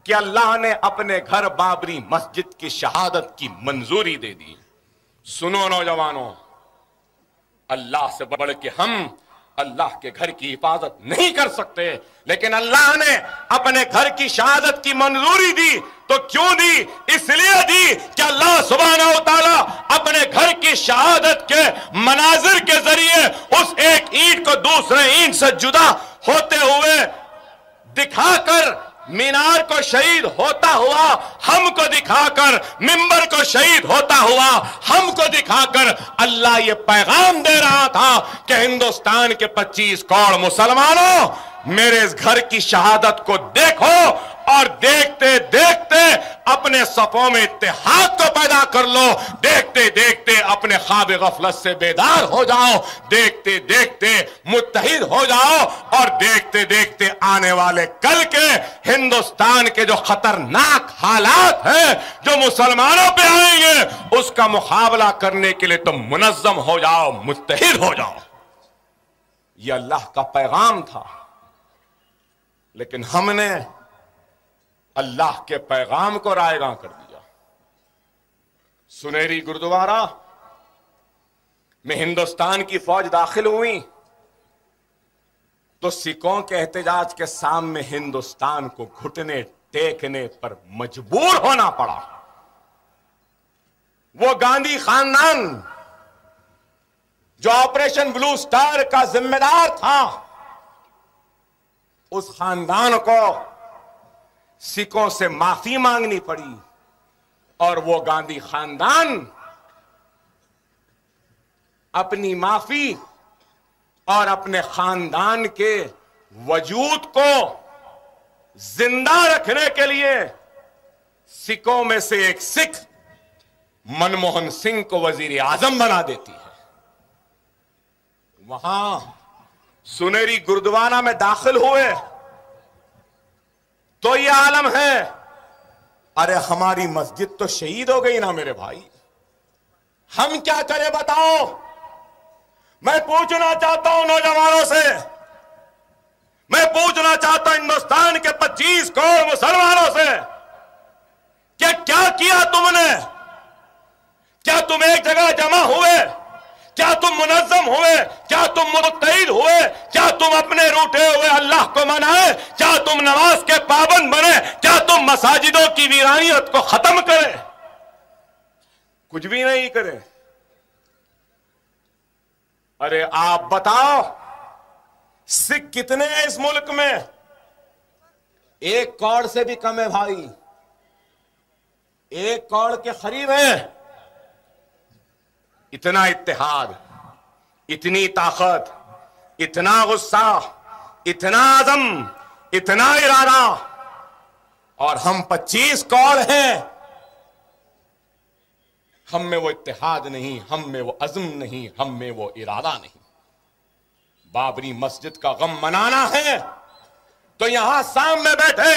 कि अल्लाह ने अपने घर बाबरी मस्जिद की शहादत की मंजूरी दे दी? सुनो नौजवानों, अल्लाह से बढ़ के हम अल्लाह के घर की हिफाजत नहीं कर सकते, लेकिन अल्लाह ने अपने घर की शहादत की मंजूरी दी। तो क्यों दी? इसलिए दी कि अल्लाह सुब्हानहू तआला अपने घर की शहादत के मनाजिर के जरिए उस एक ईंट को दूसरे ईंट से जुदा होते हुए दिखाकर, मीनार को शहीद होता हुआ हमको दिखाकर, मिंबर को शहीद होता हुआ हमको दिखाकर अल्लाह ये पैगाम दे रहा था कि हिंदुस्तान के 25 करोड़ मुसलमानों, मेरे इस घर की शहादत को देखो और देखते देखते अपने सफों में इत्तेहाद को पैदा कर लो। देखते देखते अपने ख्वाब गफलत से बेदार हो जाओ, देखते देखते मुत्तहिद हो जाओ, और देखते देखते आने वाले कल के हिंदुस्तान के जो खतरनाक हालात हैं जो मुसलमानों पे आएंगे, उसका मुकाबला करने के लिए तुम मुनज़्ज़म हो जाओ, मुत्तहिद हो जाओ। यह अल्लाह का पैगाम था, लेकिन हमने अल्लाह के पैगाम को रायगां कर दिया। सुनहरी गुरुद्वारा में हिंदुस्तान की फौज दाखिल हुई तो सिखों के एहतजाज के सामने हिंदुस्तान को घुटने टेकने पर मजबूर होना पड़ा। वो गांधी खानदान जो ऑपरेशन ब्लू स्टार का जिम्मेदार था, उस खानदान को सिखों से माफी मांगनी पड़ी, और वो गांधी खानदान अपनी माफी और अपने खानदान के वजूद को जिंदा रखने के लिए सिखों में से एक सिख मनमोहन सिंह को वजीर आजम बना देती है। वहां सुनहरी गुरुद्वारा में दाखिल हुए तो यह आलम है, अरे हमारी मस्जिद तो शहीद हो गई ना मेरे भाई, हम क्या करें बताओ। मैं पूछना चाहता हूं नौजवानों से, मैं पूछना चाहता हूं हिंदुस्तान के 25 करोड़ मुसलमानों से, क्या किया तुमने? क्या तुम एक जगह जमा हुए? क्या तुम मुनज़्ज़म हुए? क्या तुम मुत्तहिद हुए? क्या तुम अपने रूठे हुए अल्लाह को मनाए? क्या तुम नमाज के पाबंद बने? क्या तुम मसाजिदों की वीरानियत को खत्म करें? कुछ भी नहीं करे। अरे आप बताओ, सिख कितने हैं इस मुल्क में? 1 करोड़ से भी कम है भाई, 1 करोड़ के करीब है। इतना इत्तेहाद, इतनी ताकत, इतना गुस्सा, इतना अज़म, इतना इरादा, और हम 25 करोड़ हैं। हम में वो इत्तेहाद नहीं, हम में वो अज़म नहीं, हम में वो इरादा नहीं। बाबरी मस्जिद का गम मनाना है तो यहां सामने बैठे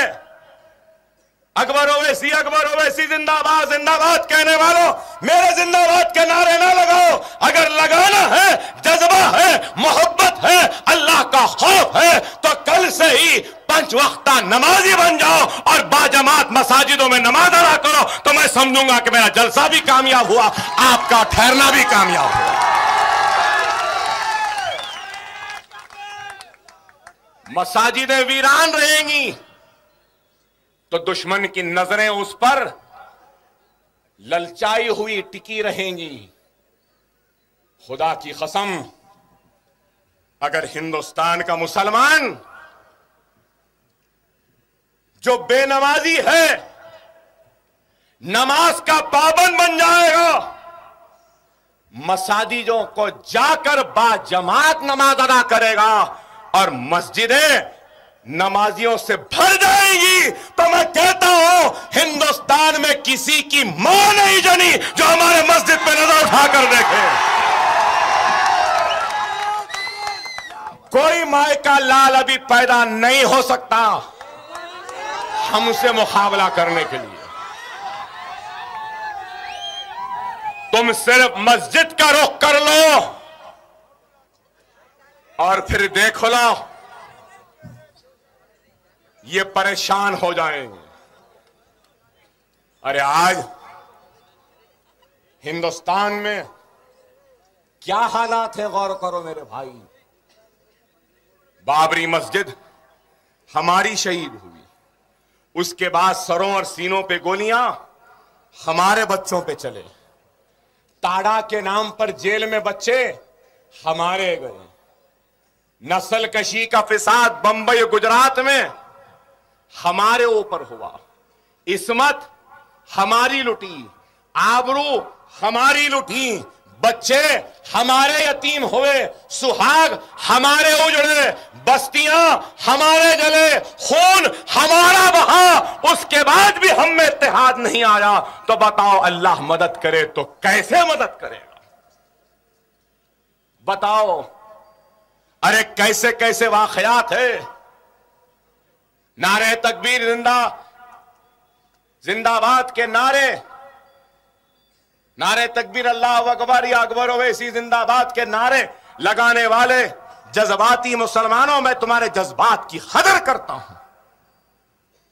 अकबर ओवैसी जिंदाबाद जिंदाबाद कहने वालों, मेरे जिंदाबाद के नारे ना लगाओ। अगर लगाना है, जज्बा है, मोहब्बत है, अल्लाह का खौफ है, तो कल से ही 5 वक्ता नमाजी बन जाओ और बाजमात मसाजिदों में नमाज अदा करो, तो मैं समझूंगा कि मेरा जलसा भी कामयाब हुआ, आपका ठहरना भी कामयाब हुआ। मसाजिदें वीरान रहेंगी तो दुश्मन की नजरें उस पर ललचाई हुई टिकी रहेंगी। खुदा की कसम, अगर हिंदुस्तान का मुसलमान जो बेनमाजी है नमाज का पाबंद बन जाएगा, मसाजिदों को जाकर बाजमात नमाज अदा करेगा और मस्जिदें नमाजियों से भर जाएगी, तो मैं कहता हूं हिंदुस्तान में किसी की मां नहीं जनी जो हमारे मस्जिद पे नजर उठाकर देखे। कोई माए का लाल अभी पैदा नहीं हो सकता हमसे मुकाबला करने के लिए। तुम सिर्फ मस्जिद का रुख कर लो और फिर देख लो, ये परेशान हो जाएंगे। अरे आज हिंदुस्तान में क्या हालात है, गौर करो मेरे भाई। बाबरी मस्जिद हमारी शहीद हुई, उसके बाद सरों और सीनों पे गोलियां हमारे बच्चों पे चले, ताड़ा के नाम पर जेल में बच्चे हमारे गए, नस्ल कशी का फिसाद बंबई गुजरात में हमारे ऊपर हुआ, इस्मत हमारी लुटी, आबरू हमारी लुटी, बच्चे हमारे यतीम हुए, सुहाग हमारे उजड़े, बस्तियां हमारे जले, खून हमारा बहा, उसके बाद भी हम में इत्तेहाद नहीं आया। तो बताओ अल्लाह मदद करे तो कैसे मदद करेगा? बताओ। अरे कैसे कैसे वाकयात है। नारे तकबीर जिंदाबाद के नारे, नारे तकबीर अल्लाह अकबर या अकबर ओवैसी जिंदाबाद के नारे लगाने वाले जज्बाती मुसलमानों, मैं तुम्हारे जज्बात की कदर करता हूं,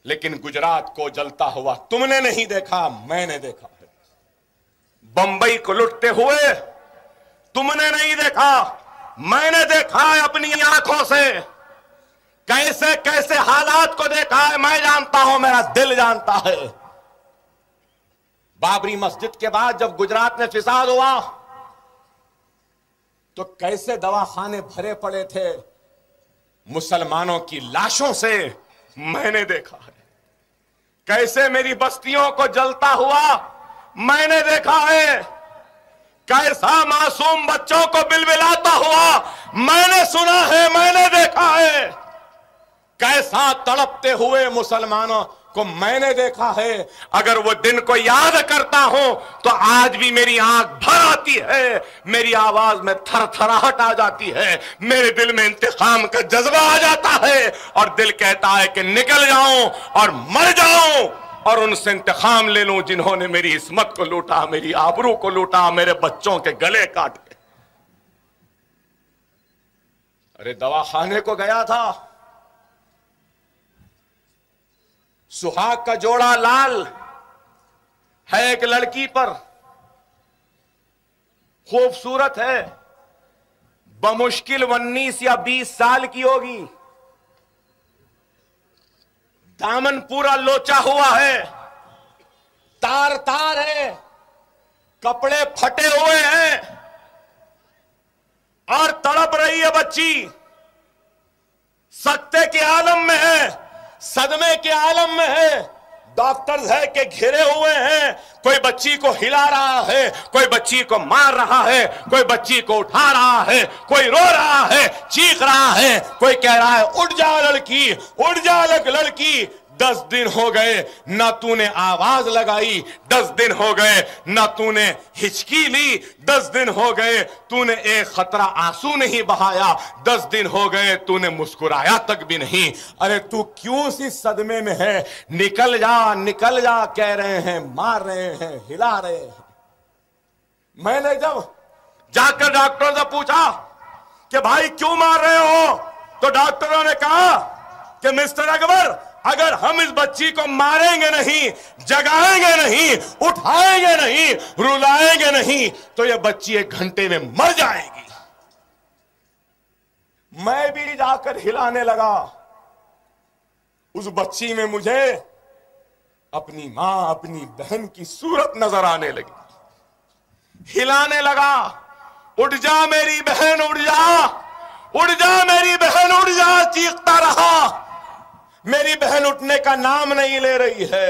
लेकिन गुजरात को जलता हुआ तुमने नहीं देखा, मैंने देखा है। बंबई को लुटते हुए तुमने नहीं देखा, मैंने देखा है अपनी आंखों से। कैसे कैसे हालात को देखा है मैं जानता हूं, मेरा दिल जानता है। बाबरी मस्जिद के बाद जब गुजरात में फिसाद हुआ तो कैसे दवाखाने भरे पड़े थे मुसलमानों की लाशों से, मैंने देखा है। कैसे मेरी बस्तियों को जलता हुआ मैंने देखा है। कैसा मासूम बच्चों को बिलबिलाता हुआ मैंने सुना है, मैंने देखा है। कैसा तड़पते हुए मुसलमानों को मैंने देखा है। अगर वो दिन को याद करता हूं तो आज भी मेरी आंख भर आती है, मेरी आवाज में थरथराहट आ जाती है, मेरे दिल में इंतकाम का जज्बा आ जाता है और दिल कहता है कि निकल जाऊं और मर जाऊं और उनसे इंतकाम ले लूं जिन्होंने मेरी इस्मत को लूटा, मेरी आबरू को लूटा, मेरे बच्चों के गले काटे। अरे दवाखाने को गया था, सुहाग का जोड़ा लाल है एक लड़की पर, खूबसूरत है, बमुश्किल 19 या 20 साल की होगी, दामन पूरा लोचा हुआ है, तार तार है, कपड़े फटे हुए हैं और तड़प रही है बच्ची। सकते के आलम में है, सदमे के आलम में है, डॉक्टर्स है के घिरे हुए हैं। कोई बच्ची को हिला रहा है, कोई बच्ची को मार रहा है, कोई बच्ची को उठा रहा है, कोई रो रहा है, चीख रहा है, कोई कह रहा है उठ जा लड़की, उठ जा लड़की। 10 दिन हो गए ना तूने आवाज लगाई, 10 दिन हो गए ना तूने हिचकी ली, 10 दिन हो गए तूने एक खतरा आंसू नहीं बहाया, 10 दिन हो गए तूने मुस्कुराया तक भी नहीं। अरे तू क्यों सी सदमे में है? निकल जा कह रहे हैं, मार रहे हैं, हिला रहे हैं। मैंने जब जाकर डॉक्टरों से पूछा कि भाई क्यों मार रहे हो, तो डॉक्टरों ने कहा कि मिस्टर अकबर, अगर हम इस बच्ची को मारेंगे नहीं, जगाएंगे नहीं, उठाएंगे नहीं, रुलाएंगे नहीं, तो यह बच्ची 1 घंटे में मर जाएगी। मैं भी जाकर हिलाने लगा। उस बच्ची में मुझे अपनी मां, अपनी बहन की सूरत नजर आने लगी। हिलाने लगा, उठ जा मेरी बहन, उठ जा, उठ जा मेरी बहन, उठ जा, चीखता रहा। मेरी बहन उठने का नाम नहीं ले रही है,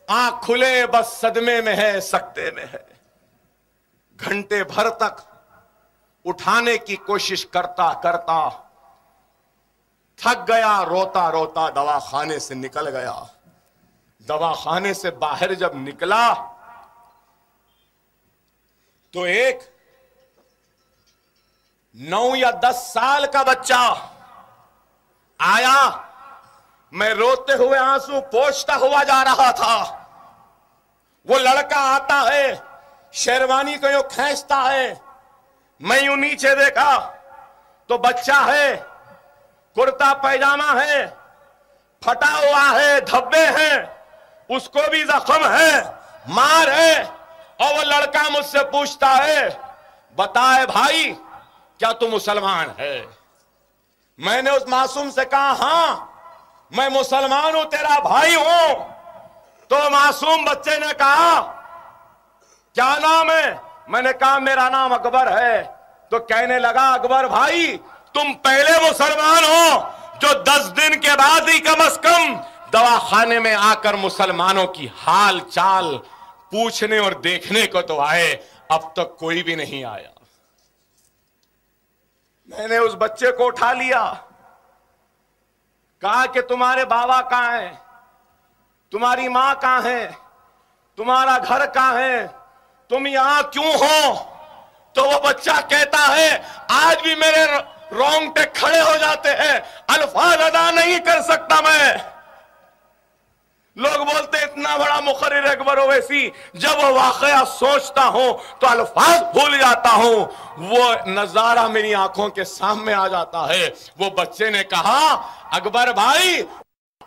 आंख खुले बस सदमे में है, सकते में है। घंटे भर तक उठाने की कोशिश करता करता थक गया, रोता रोता दवाखाने से निकल गया। दवाखाने से बाहर जब निकला तो एक 9 या 10 साल का बच्चा आया। मैं रोते हुए आंसू पोंछता हुआ जा रहा था। वो लड़का आता है, शेरवानी को यूं खींचता है। मैं यूं नीचे देखा तो बच्चा है, कुर्ता पैजामा है, फटा हुआ है, धब्बे हैं, उसको भी जख्म है, मार है। और वो लड़का मुझसे पूछता है, बताए भाई क्या तू मुसलमान है? मैंने उस मासूम से कहा हां मैं मुसलमान हूं, तेरा भाई हूं। तो मासूम बच्चे ने कहा क्या नाम है? मैंने कहा मेरा नाम अकबर है। तो कहने लगा अकबर भाई तुम पहले मुसलमान हो जो 10 दिन के बाद ही कम से कम दवाखाने में आकर मुसलमानों की हाल चाल पूछने और देखने को तो आए, अब तक कोई भी नहीं आया। मैंने उस बच्चे को उठा लिया, कहा कि तुम्हारे बाबा कहां हैं, तुम्हारी मां कहां है, तुम्हारा घर कहां है, तुम यहां क्यों हो? तो वो बच्चा कहता है, आज भी मेरे रोंगटे खड़े हो जाते हैं, अल्फाज अदा नहीं कर सकता मैं। लोग बोलते इतना बड़ा मुखर्रिर अकबर ओवैसी, जब वो वाकया सोचता हूं तो अल्फाज भूल जाता हूं। वो नजारा मेरी आंखों के सामने आ जाता है। वो बच्चे ने कहा, अकबर भाई,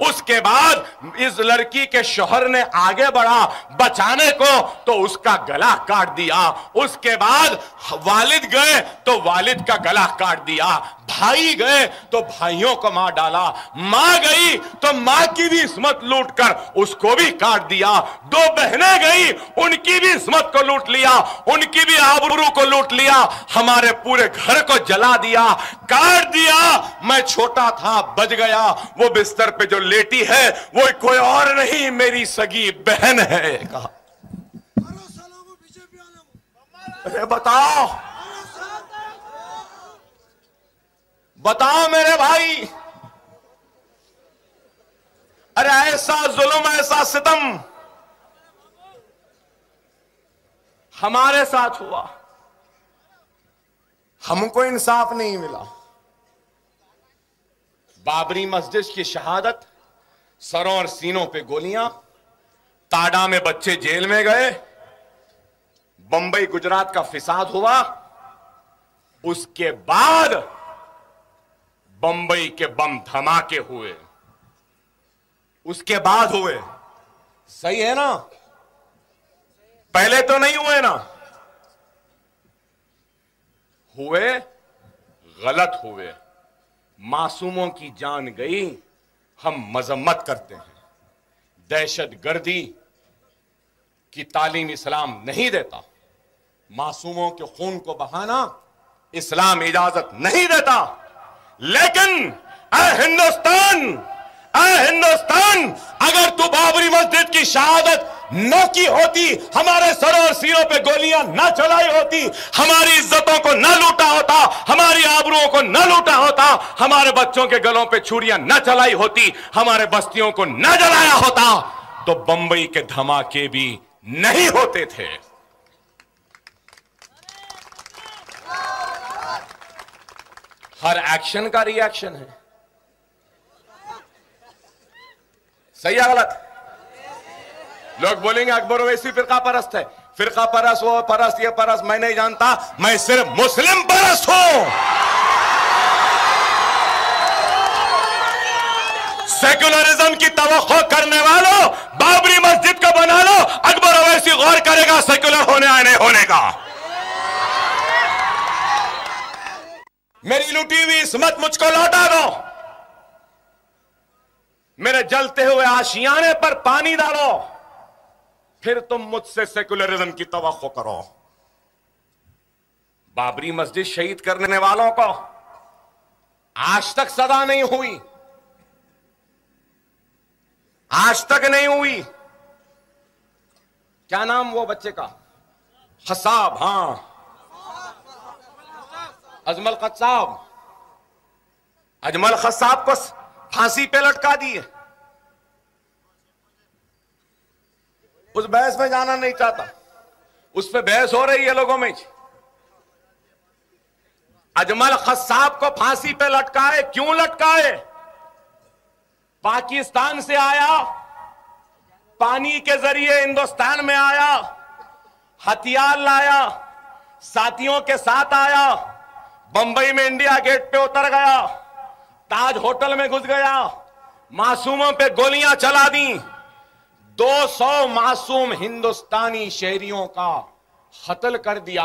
उसके बाद इस लड़की के शौहर ने आगे बढ़ा बचाने को तो उसका गला काट दिया। उसके बाद वालिद गए तो वालिद का गला काट दिया, भाई गए तो भाइयों को मार डाला, मां गई तो मां की भी इस्मत लूट कर उसको भी काट दिया, दो बहनें गई उनकी भी इस्मत को लूट लिया, उनकी भी आबरू को लूट लिया, हमारे पूरे घर को जला दिया, काट दिया। मैं छोटा था, बच गया। वो बिस्तर पे जो लेटी है वो कोई और नहीं, मेरी सगी बहन है। कहा, अरे बताओ बताओ मेरे भाई, अरे ऐसा जुल्म, ऐसा सितम हमारे साथ हुआ, हमको इंसाफ नहीं मिला। बाबरी मस्जिद की शहादत, सरों और सीनों पे गोलियां, ताडा में बच्चे जेल में गए, बंबई गुजरात का फिसाद हुआ, उसके बाद बंबई के बम धमाके हुए, उसके बाद हुए। सही है ना? पहले तो नहीं हुए ना? हुए, गलत हुए, मासूमों की जान गई, हम मजम्मत करते हैं। दहशतगर्दी की तालीम इस्लाम नहीं देता, मासूमों के खून को बहाना इस्लाम इजाजत नहीं देता। लेकिन हिंदुस्तान, अगर तू बाबरी मस्जिद की शहादत न की होती, हमारे सरों और सीनों पे गोलियां न चलाई होती, हमारी इज्जतों को न लूटा होता, हमारी आबरूओं को न लूटा होता, हमारे बच्चों के गलों पे छुरियां न चलाई होती, हमारे बस्तियों को न जलाया होता, तो बंबई के धमाके भी नहीं होते थे। हर एक्शन का रिएक्शन है। सही है गलत? लोग बोलेंगे अकबर ओवैसी फिरका परस्त है, फिरका परस्त, वो परस्त, ये परस्त, मैं नहीं जानता, मैं सिर्फ मुस्लिम परस्त हूं। सेक्युलरिज्म की तवक्को करने वालों, बाबरी मस्जिद को बना लो, अकबर ओवैसी गौर करेगा सेक्युलर होने या नहीं होने का। मेरी लूटी हुई इस्मत मुझको लौटा दो, मेरे जलते हुए आशियाने पर पानी डालो, फिर तुम मुझसे सेक्युलरिज्म की तवक्को करो। बाबरी मस्जिद शहीद करने वालों को आज तक सजा नहीं हुई, आज तक नहीं हुई। क्या नाम वो बच्चे का? खसाब, हां, अजमल खसाब। अजमल खसाब को फांसी पे लटका दिए। उस बहस में जाना नहीं चाहता, उस पे बहस हो रही है लोगों में। अजमल खसाब को फांसी पे लटकाए, क्यों लटकाए? पाकिस्तान से आया, पानी के जरिए हिंदुस्तान में आया, हथियार लाया, साथियों के साथ आया, बंबई में इंडिया गेट पे उतर गया, ताज होटल में घुस गया, मासूमों पे गोलियां चला दी, 200 मासूम हिंदुस्तानी शहरियों का कत्ल कर दिया,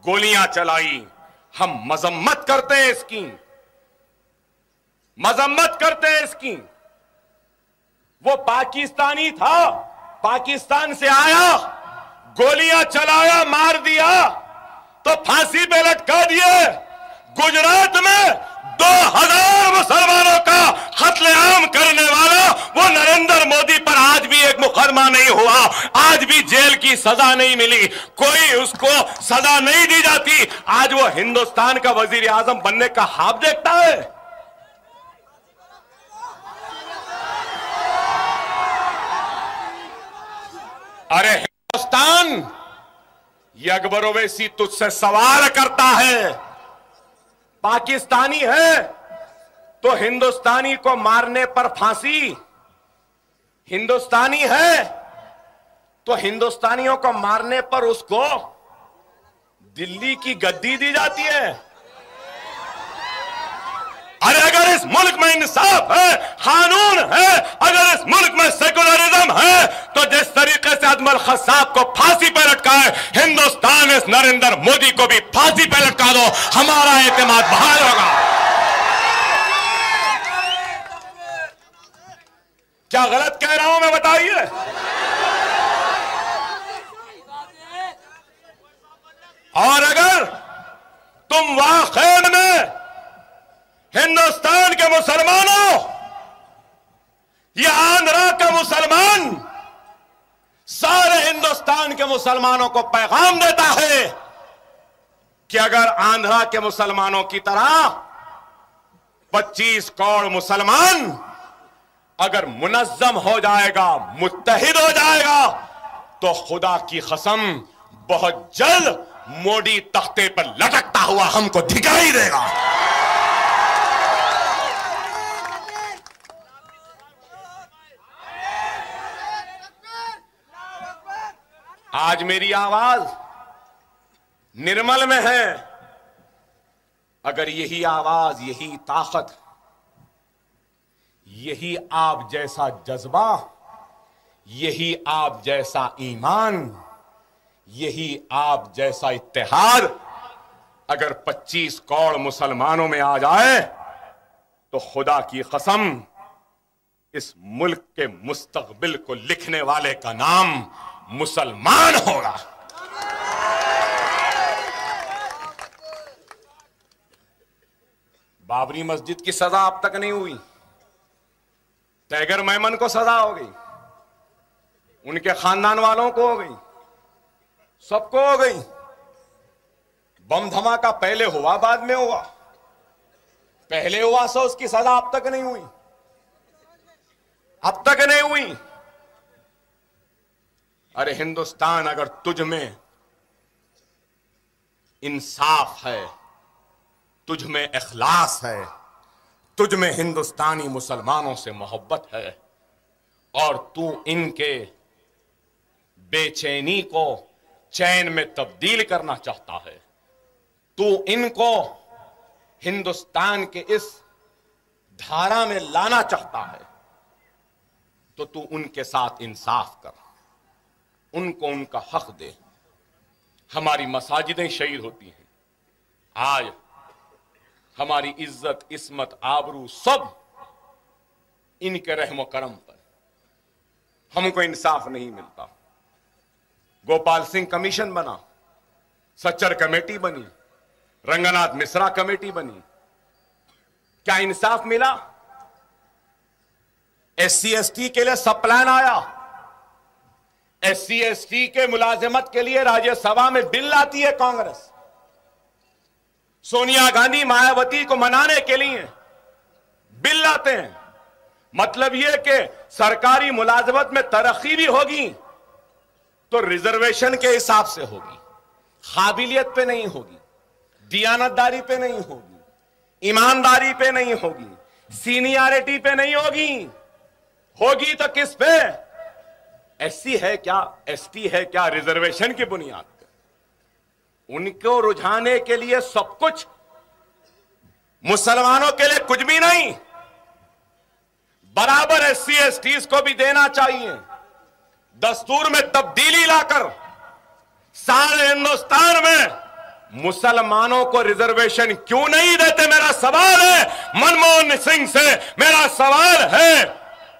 गोलियां चलाई। हम मजम्मत करते हैं इसकी, मजम्मत करते हैं इसकी। वो पाकिस्तानी था, पाकिस्तान से आया, गोलियां चलाया, मार दिया, तो फांसी पे लटका दिए। गुजरात में 2000 मुसलमानों का कत्लेआम करने वाला वो नरेंद्र मोदी पर आज भी एक मुकदमा नहीं हुआ, आज भी जेल की सजा नहीं मिली, कोई उसको सजा नहीं दी जाती। आज वो हिंदुस्तान का वजीर आजम बनने का ख्वाब देखता है। अरे हिंदुस्तान, ये अकबर ओवैसी तुझसे सवाल करता है, पाकिस्तानी है तो हिंदुस्तानी को मारने पर फांसी, हिंदुस्तानी है तो हिंदुस्तानियों को मारने पर उसको दिल्ली की गद्दी दी जाती है। अरे अगर इस मुल्क में इंसाफ है, कानून है, अगर इस मुल्क में सेकुलरिज्म है, तो जिस तरीके से अजमल खसाब को फांसी पर लटकाए, हिंदुस्तान इस नरेंद्र मोदी को भी फांसी पर लटका दो, हमारा एतमाद बहाल होगा। क्या गलत कह रहा हूं मैं, बताइए। और अगर तुम वाकई में हिंदुस्तान के मुसलमानों या आंध्रा का मुसलमान सारे हिंदुस्तान के मुसलमानों को पैगाम देता है कि अगर आंध्रा के मुसलमानों की तरह 25 करोड़ मुसलमान अगर मुनज्जम हो जाएगा, मुत्तहिद हो जाएगा, तो खुदा की कसम बहुत जल्द मोदी तख्ते पर लटकता हुआ हमको दिखाई देगा। आज मेरी आवाज निर्मल में है, अगर यही आवाज, यही ताकत, यही आप जैसा जज्बा, यही आप जैसा ईमान, यही आप जैसा इत्तेहाद अगर 25 करोड़ मुसलमानों में आ जाए, तो खुदा की कसम इस मुल्क के मुस्तकबिल को लिखने वाले का नाम मुसलमान होगा। बाबरी मस्जिद की सजा अब तक नहीं हुई, टैगर मेमन को सजा हो गई, उनके खानदान वालों को हो गई, सबको हो गई। बम धमाका पहले हुआ, बाद में हुआ, पहले हुआ सो उसकी सजा अब तक नहीं हुई, अब तक नहीं हुई। अरे हिंदुस्तान, अगर तुझ में इंसाफ है, तुझ में इखलास है, तुझ में हिंदुस्तानी मुसलमानों से मोहब्बत है, और तू इनके बेचैनी को चैन में तब्दील करना चाहता है, तू इनको हिंदुस्तान के इस धारा में लाना चाहता है, तो तू उनके साथ इंसाफ कर, उनको उनका हक दे। हमारी मसाजिदें शहीद होती हैं, आज हमारी इज्जत, इस्मत, आबरू सब इनके रहमो करम पर, हमको इंसाफ नहीं मिलता। गोपाल सिंह कमीशन बना, सच्चर कमेटी बनी, रंगनाथ मिश्रा कमेटी बनी, क्या इंसाफ मिला? SC ST के लिए सब प्लान आया, SC ST के मुलाजिमत के लिए राज्यसभा में बिल लाती है कांग्रेस, सोनिया गांधी मायावती को मनाने के लिए बिल लाते हैं। मतलब यह कि सरकारी मुलाजिमत में तरक्की भी होगी तो रिजर्वेशन के हिसाब से होगी, काबिलियत पे नहीं होगी, दियानतदारी पे नहीं होगी, ईमानदारी पे नहीं होगी, सीनियरिटी पे नहीं होगी, होगी तो किस पे? SC है क्या, ST है क्या, रिजर्वेशन की बुनियाद पर। उनको रुझाने के लिए सब कुछ, मुसलमानों के लिए कुछ भी नहीं, बराबर SC STs को भी देना चाहिए। दस्तूर में तब्दीली लाकर सारे हिंदुस्तान में मुसलमानों को रिजर्वेशन क्यों नहीं देते, मेरा सवाल है। मनमोहन सिंह से मेरा सवाल है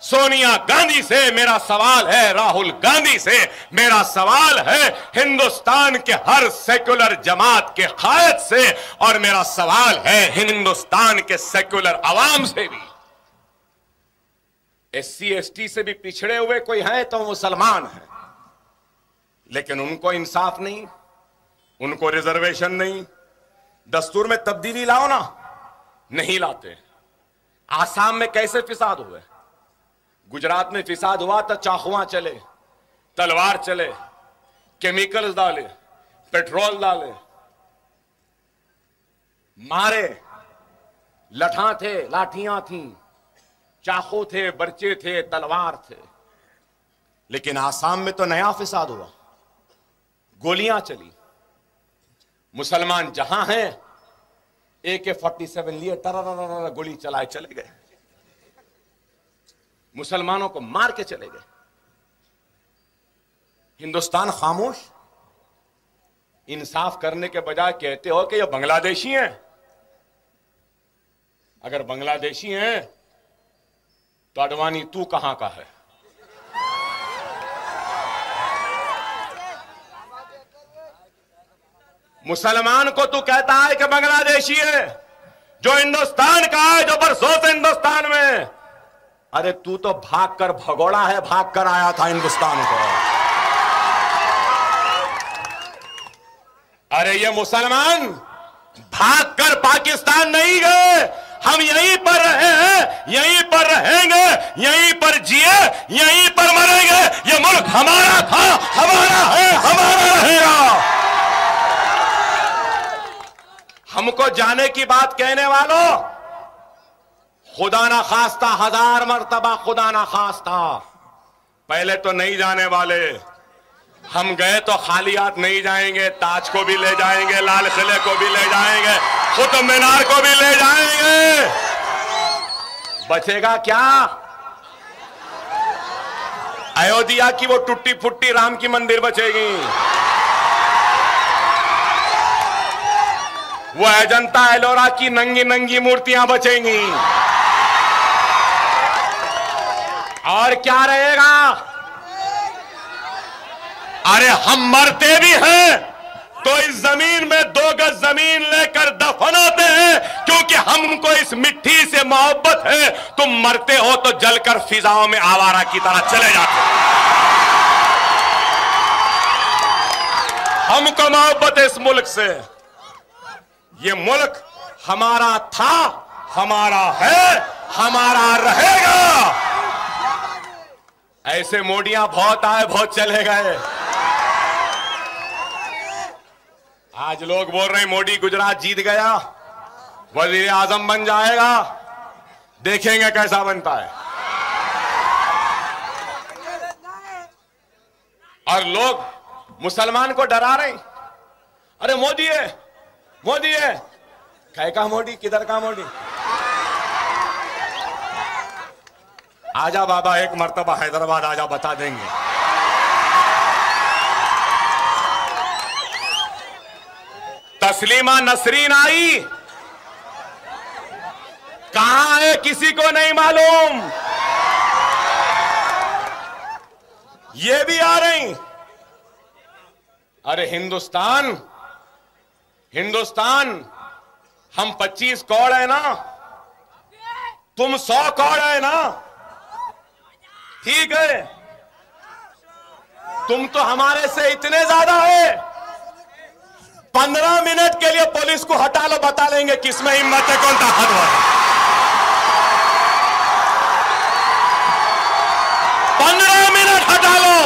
सोनिया गांधी से, मेरा सवाल है राहुल गांधी से, मेरा सवाल है हिंदुस्तान के हर सेक्युलर जमात के कायद से, और मेरा सवाल है हिंदुस्तान के सेक्युलर अवाम से भी। SC ST से भी पिछड़े हुए कोई है तो मुसलमान है, लेकिन उनको इंसाफ नहीं, उनको रिजर्वेशन नहीं। दस्तूर में तब्दीली लाओ ना, नहीं लाते। आसाम में कैसे फिसाद हुए, गुजरात में फिसाद हुआ तो चाकुआ चले, तलवार चले, केमिकल्स डाले, पेट्रोल डाले, मारे, लठा थे, लाठियां थी, चाकू थे, बर्चे थे, तलवार थे। लेकिन आसाम में तो नया फिसाद हुआ, गोलियां चली। मुसलमान जहां हैं AK-47 लिए टर गोली चलाए चले गए, मुसलमानों को मार के चले गए। हिंदुस्तान खामोश। इंसाफ करने के बजाय कहते हो कि ये बांग्लादेशी हैं। अगर बांग्लादेशी हैं तो अडवाणी तू कहां का है? मुसलमान को तू कहता है कि बांग्लादेशी है, जो हिंदुस्तान का है, जो बरसों से हिंदुस्तान में। अरे तू तो भागकर भगोड़ा है, भागकर आया था हिंदुस्तान को। अरे ये मुसलमान भागकर पाकिस्तान नहीं गए, हम यहीं पर रहे हैं, यहीं पर रहेंगे, यहीं पर जिए, यहीं पर मरेंगे। ये मुल्क हमारा था, हमारा है, हमारा रहेगा। हमको जाने की बात कहने वालों, खुदा ना खास्ता, 1000 मर्तबा खुदा ना खास्ता, पहले तो नहीं जाने वाले। हम गए तो खाली हाथ नहीं जाएंगे, ताज को भी ले जाएंगे, लाल किले को भी ले जाएंगे, कुतुब मीनार को भी ले जाएंगे। बचेगा क्या? अयोध्या की वो टूटी फुट्टी राम की मंदिर बचेगी, वो अजंता एलोरा की नंगी नंगी मूर्तियां बचेंगी, और क्या रहेगा? अरे हम मरते भी हैं तो इस जमीन में 2 गज जमीन लेकर दफनाते हैं, क्योंकि हमको इस मिट्टी से मोहब्बत है। तुम मरते हो तो जलकर फिजाओं में आवारा की तरह चले जाते हो। हमको मोहब्बत है इस मुल्क से। ये मुल्क हमारा था, हमारा है, हमारा रहेगा। ऐसे मोडियां बहुत आए, बहुत चले गए। आज लोग बोल रहे हैं मोदी गुजरात जीत गया, वजीर आजम बन जाएगा। देखेंगे कैसा बनता है। और लोग मुसलमान को डरा रहे हैं। अरे मोदी है, मोदी है। काय का मोदी, किधर का मोदी? आजा बाबा, एक मर्तबा हैदराबाद आजा, बता देंगे। तस्लीमा नसरीन आई, कहां है किसी को नहीं मालूम। ये भी आ रही। अरे हिंदुस्तान, हिंदुस्तान, हम 25 करोड़ है ना, तुम 100 करोड़ है ना, ठीक है। तुम तो हमारे से इतने ज्यादा है। 15 मिनट के लिए पुलिस को हटा लो, बता लेंगे किसमें हिम्मत है, कौन ताकतवर है। 15 मिनट हटा लो।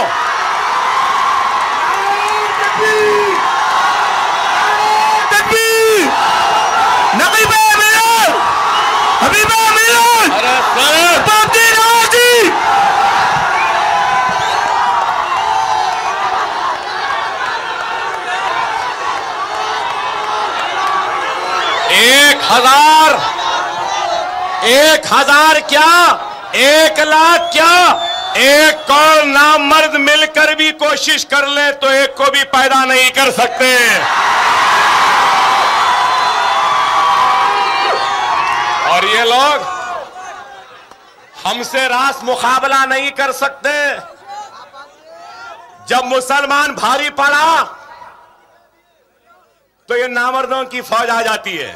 एक हजार क्या, 1 लाख क्या, 1 करोड़ नामर्द मिलकर भी कोशिश कर ले तो एक को भी पैदा नहीं कर सकते। और ये लोग हमसे रास मुकाबला नहीं कर सकते। जब मुसलमान भारी पड़ा तो ये नामर्दों की फौज आ जाती है।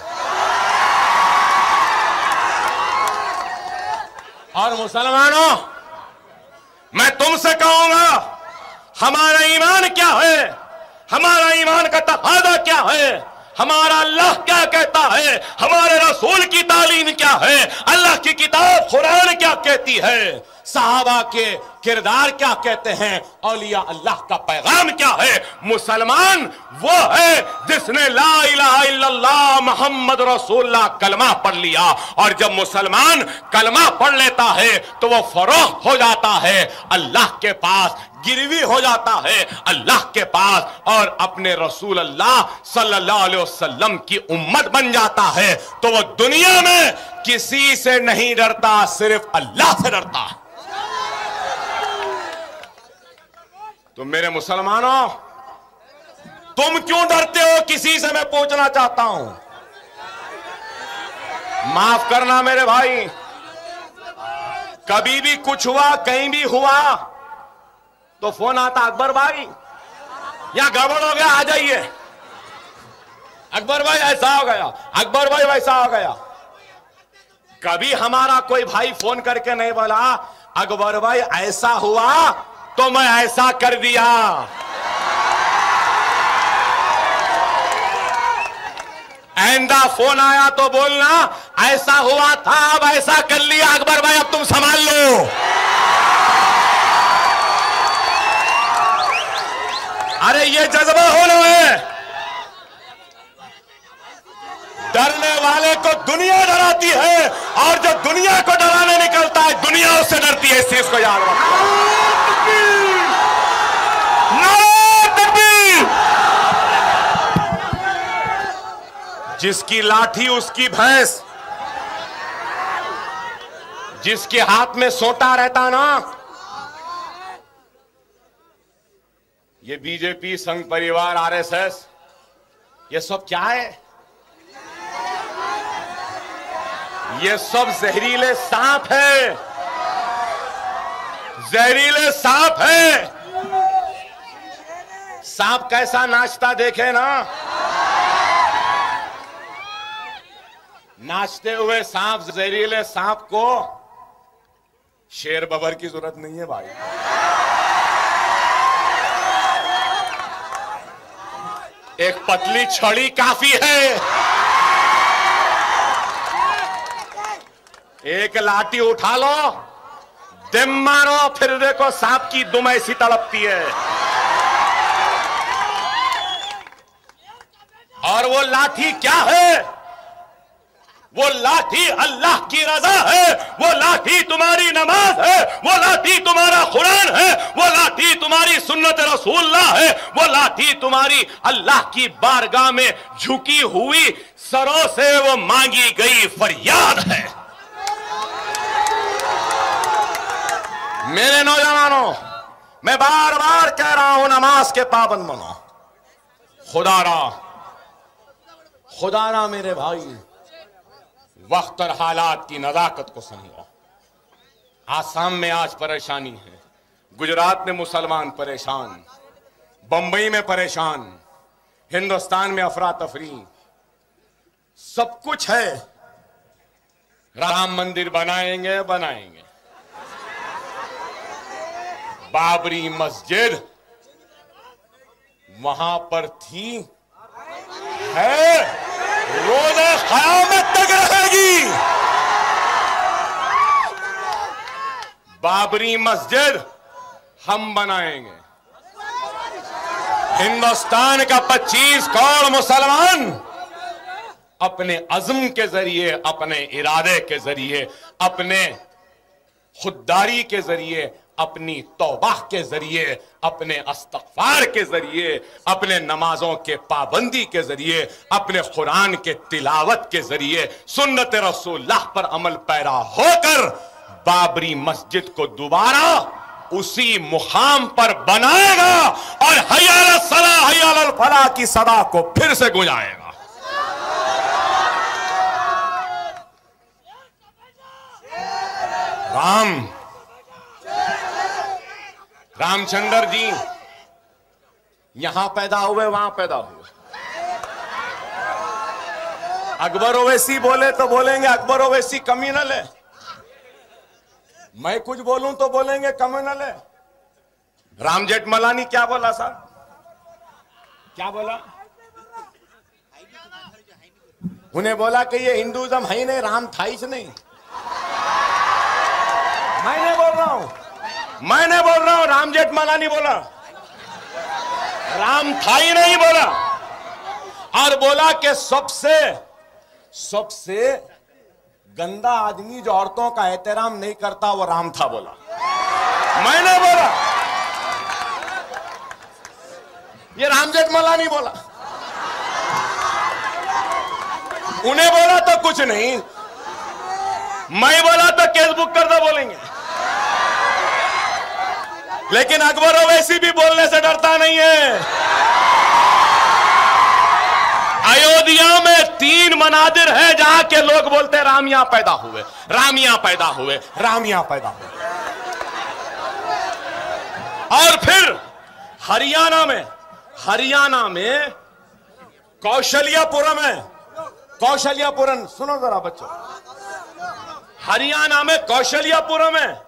और मुसलमानों, मैं तुमसे कहूंगा, हमारा ईमान क्या है, हमारा ईमान का तकाज़ा क्या है, हमारा अल्लाह क्या कहता है, हमारे रसूल की तालीम क्या है, अल्लाह की किताब कुरान क्या कहती है, सहाबा के किरदार क्या कहते हैं, औलिया अल्लाह का पैगाम क्या है। मुसलमान वो है जिसने ला इलाहा इल्लल्लाह मोहम्मद रसूलुल्लाह कलमा पढ़ लिया। और जब मुसलमान कलमा पढ़ लेता है तो वो फरोख्त हो जाता है अल्लाह के पास, गिरवी हो जाता है अल्लाह के पास, और अपने रसूल अल्लाह सल्लल्लाहु अलैहि वसल्लम की उम्मत बन जाता है। तो वो दुनिया में किसी से नहीं डरता, सिर्फ अल्लाह से डरता है। तो मेरे मुसलमानों, तुम क्यों डरते हो किसी से, मैं पूछना चाहता हूं। माफ करना मेरे भाई, कभी भी कुछ हुआ, कहीं भी हुआ तो फोन आता, अकबर भाई यहां गड़बड़ हो गया, आ जाइए। अकबर भाई ऐसा हो गया, अकबर भाई वैसा हो गया। कभी हमारा कोई भाई फोन करके नहीं बोला, अकबर भाई ऐसा हुआ तो मैं ऐसा कर दिया। आइंदा फोन आया तो बोलना, ऐसा हुआ था अब ऐसा कर लिया, अकबर भाई अब तुम संभाल लो। अरे ये जज्बा होना है। डरने वाले को दुनिया डराती है, और जो दुनिया को डराने निकलता है दुनिया उससे डरती है। इस चीज को याद रखो। जिसकी लाठी उसकी भैंस, जिसके हाथ में सोटा रहता ना, ये बीजेपी, संघ परिवार, आरएसएस, ये सब क्या है? ये सब जहरीले सांप है, जहरीले सांप है। सांप कैसा नाचता देखे ना, नाचते हुए सांप, जहरीले सांप को शेर बबर की जरूरत नहीं है भाई। एक पतली छड़ी काफी है, एक लाठी उठा लो, दिम मारो, फिर देखो सांप की दुम ऐसी तड़पती है। और वो लाठी क्या है? वो लाठी अल्लाह की रजा है, वो लाठी तुम्हारी नमाज है, वो लाठी तुम्हारा कुरान है, वो लाठी तुम्हारी सुन्नत रसूलुल्लाह है, वो लाठी तुम्हारी अल्लाह की बारगाह में झुकी हुई सरों से वो मांगी गई फरियाद है। मेरे नौजवानों, मैं बार बार कह रहा हूं, नमाज के पाबंद बनो। खुदारा मेरे भाई, वक्त और हालात की नजाकत को समझो। आसाम में आज परेशानी है, गुजरात में मुसलमान परेशान, बंबई में परेशान, हिंदुस्तान में अफरा तफरी, सब कुछ है। राम मंदिर बनाएंगे, बाबरी मस्जिद वहां पर थी, है, रोज़े क़यामत तक रहेगी। बाबरी मस्जिद हम बनाएंगे। हिंदुस्तान का 25 करोड़ मुसलमान अपने अज़्म के जरिए, अपने इरादे के जरिए, अपने खुददारी के जरिए, अपनी तौबा के जरिए, अपने इस्तग़फ़ार के जरिए, अपने नमाजों के पाबंदी के जरिए, अपने कुरान के तिलावत के जरिए, सुन्नत रसूलुल्लाह पर अमल पैरा होकर बाबरी मस्जिद को दोबारा उसी मुकाम पर बनाएगा और हय्या अलस सलाह हय्या अलल फलाह की सदा को फिर से गुंजाएगा। रामचंद्र जी यहां पैदा हुए, वहां पैदा हुए। अकबर ओवैसी बोले तो बोलेंगे अकबर ओवैसी कम्युनल है, मैं कुछ बोलूं तो बोलेंगे कम्युनल है। राम जेठमलानी क्या बोला साहब, क्या बोला? उन्हें बोला कि ये हिंदुइज्म है ही नहीं, राम था ही नहीं। मैंने बोल रहा हूं, राम जेठमलानी बोला, राम था ही नहीं बोला। और बोला कि सबसे गंदा आदमी जो औरतों का एहतराम नहीं करता वो राम था बोला। मैंने बोला, ये राम जेठमलानी बोला। उन्हें बोला तो कुछ नहीं, मैं बोला तो केस बुक कर दो बोलेंगे। लेकिन अकबर ओवैसी भी बोलने से डरता नहीं है। अयोध्या में 3 मनादिर है जहां के लोग बोलते राम यहां पैदा हुए, राम यहां पैदा हुए, राम यहां पैदा हुए। और फिर हरियाणा में कौशल्यापुरम है, कौशल्यापुरम सुनो जरा बच्चों, हरियाणा में कौशल्यापुरम है।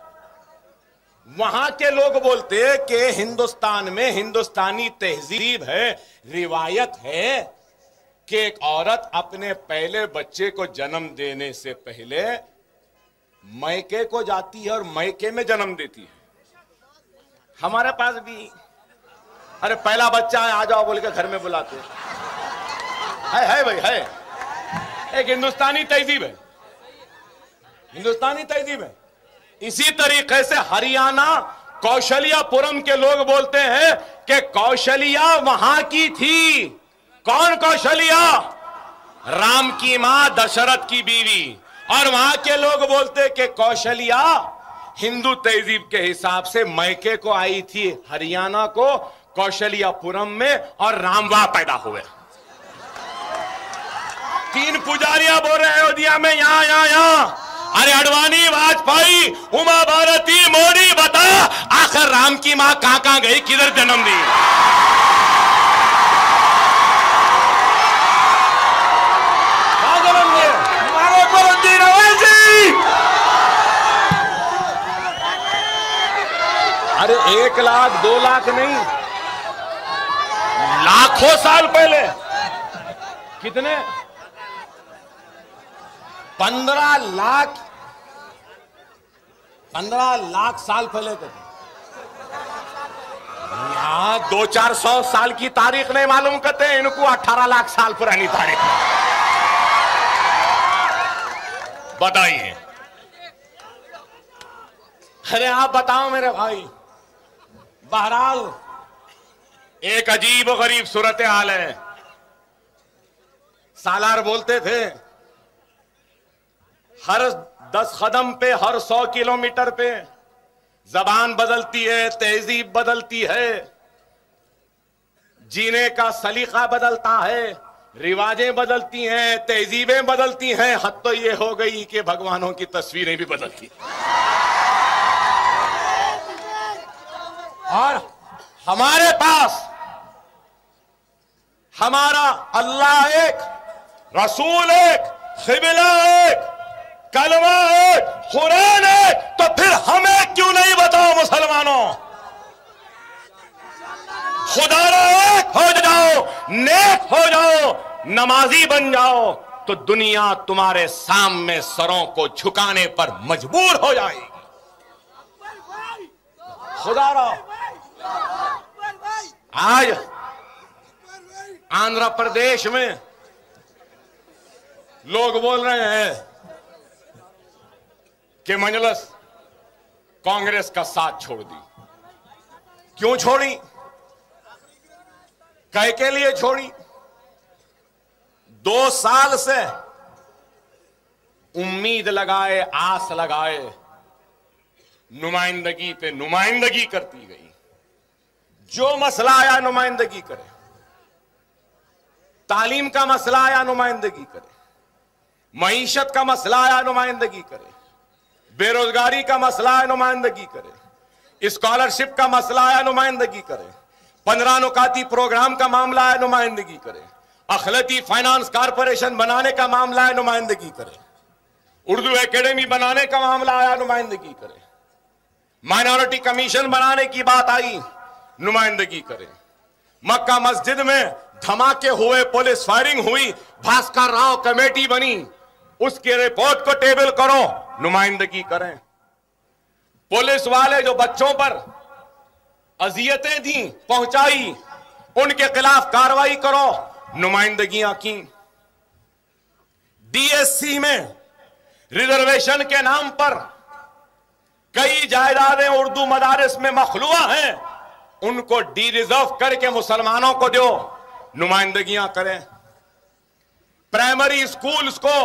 वहां के लोग बोलते कि हिंदुस्तान में हिंदुस्तानी तहजीब है, रिवायत है कि एक औरत अपने पहले बच्चे को जन्म देने से पहले मैके को जाती है और मैके में जन्म देती है। हमारे पास भी अरे पहला बच्चा है आ जाओ बोल के घर में बुलाते है भाई, है एक हिंदुस्तानी तहजीब है, हिंदुस्तानी तहजीब है। इसी तरीके से हरियाणा कौशल्यापुरम के लोग बोलते हैं कि कौशल्या वहां की थी। कौन कौशल्या? राम की मां दशरथ की बीवी। और वहां के लोग बोलते कि कौशल्या हिंदू तहजीब के हिसाब से मैके को आई थी हरियाणा को कौशल्यापुरम में, और राम वहां पैदा हुए। 3 पुजारियां बोल रहे हैं अयोध्या में, यहां। अरे अडवाणी, वाजपेयी, उमा भारती, मोदी, बता आखिर राम की मां कहां गई, किधर जन्म दी? कहां जन्म दिए? हमारे गुरुजी रवैसी। अरे 1 लाख 2 लाख नहीं, लाखों साल पहले। कितने? 15 लाख साल पहले के। यहां 200-400 साल की तारीख नहीं मालूम करते हैं, इनको 18 लाख साल पुरानी तारीख बताइए। अरे आप बताओ मेरे भाई। बहरहाल एक अजीब गरीब सूरत हाल है। सालार बोलते थे हर 10 कदम पे, हर 100 किलोमीटर पे जबान बदलती है, तहजीब बदलती है, जीने का सलीका बदलता है, रिवाजें बदलती हैं, तहजीबें बदलती हैं। हद तो ये हो गई कि भगवानों की तस्वीरें भी बदलती। और हमारे पास हमारा अल्लाह एक, रसूल एक, क़िबला एक, कलमा एक, कुरान एक, तो फिर हमें क्यों नहीं बताओ मुसलमानों? खुदारा एक हो जाओ, नेक हो जाओ, नमाजी बन जाओ, तो दुनिया तुम्हारे सामने सरों को झुकाने पर मजबूर हो जाएगी। खुदारा आज आंध्र प्रदेश में लोग बोल रहे हैं कि मजलिस कांग्रेस का साथ छोड़ दी। क्यों छोड़ी? कै के लिए छोड़ी? 2 साल से उम्मीद लगाए, आस लगाए, नुमाइंदगी पे नुमाइंदगी करती गई। जो मसला आया नुमाइंदगी करे, तालीम का मसला आया नुमाइंदगी करे, मईशत का मसला आया नुमाइंदगी करे, बेरोजगारी का मसला है, नुमाइंदगी करे। स्कॉलरशिप का मसला है, नुमाइंदगी करे। 15 नुकाती प्रोग्राम का मामला है, नुमाइंदगी करे। अखिलती फाइनेंस कारपोरेशन बनाने का मामला है, नुमाइंदगी करे। उर्दू एकेडमी बनाने का मामला आया, नुमाइंदगी करे। माइनॉरिटी कमीशन बनाने की बात आई, नुमाइंदगी करे। मक्का मस्जिद में धमाके हुए, पुलिस फायरिंग हुई, भास्कर राव कमेटी बनी, उसके रिपोर्ट को टेबल करो, नुमाइंदगी करें। पुलिस वाले जो बच्चों पर अजियतें दी पहुंचाई, उनके खिलाफ कार्रवाई करो, नुमाइंदगियां की। डीएससी में रिजर्वेशन के नाम पर कई जायदादें उर्दू मदारिस में मखलूआ हैं, उनको डी रिजर्व करके मुसलमानों को दो, नुमाइंदगियां करें। प्राइमरी स्कूल्स को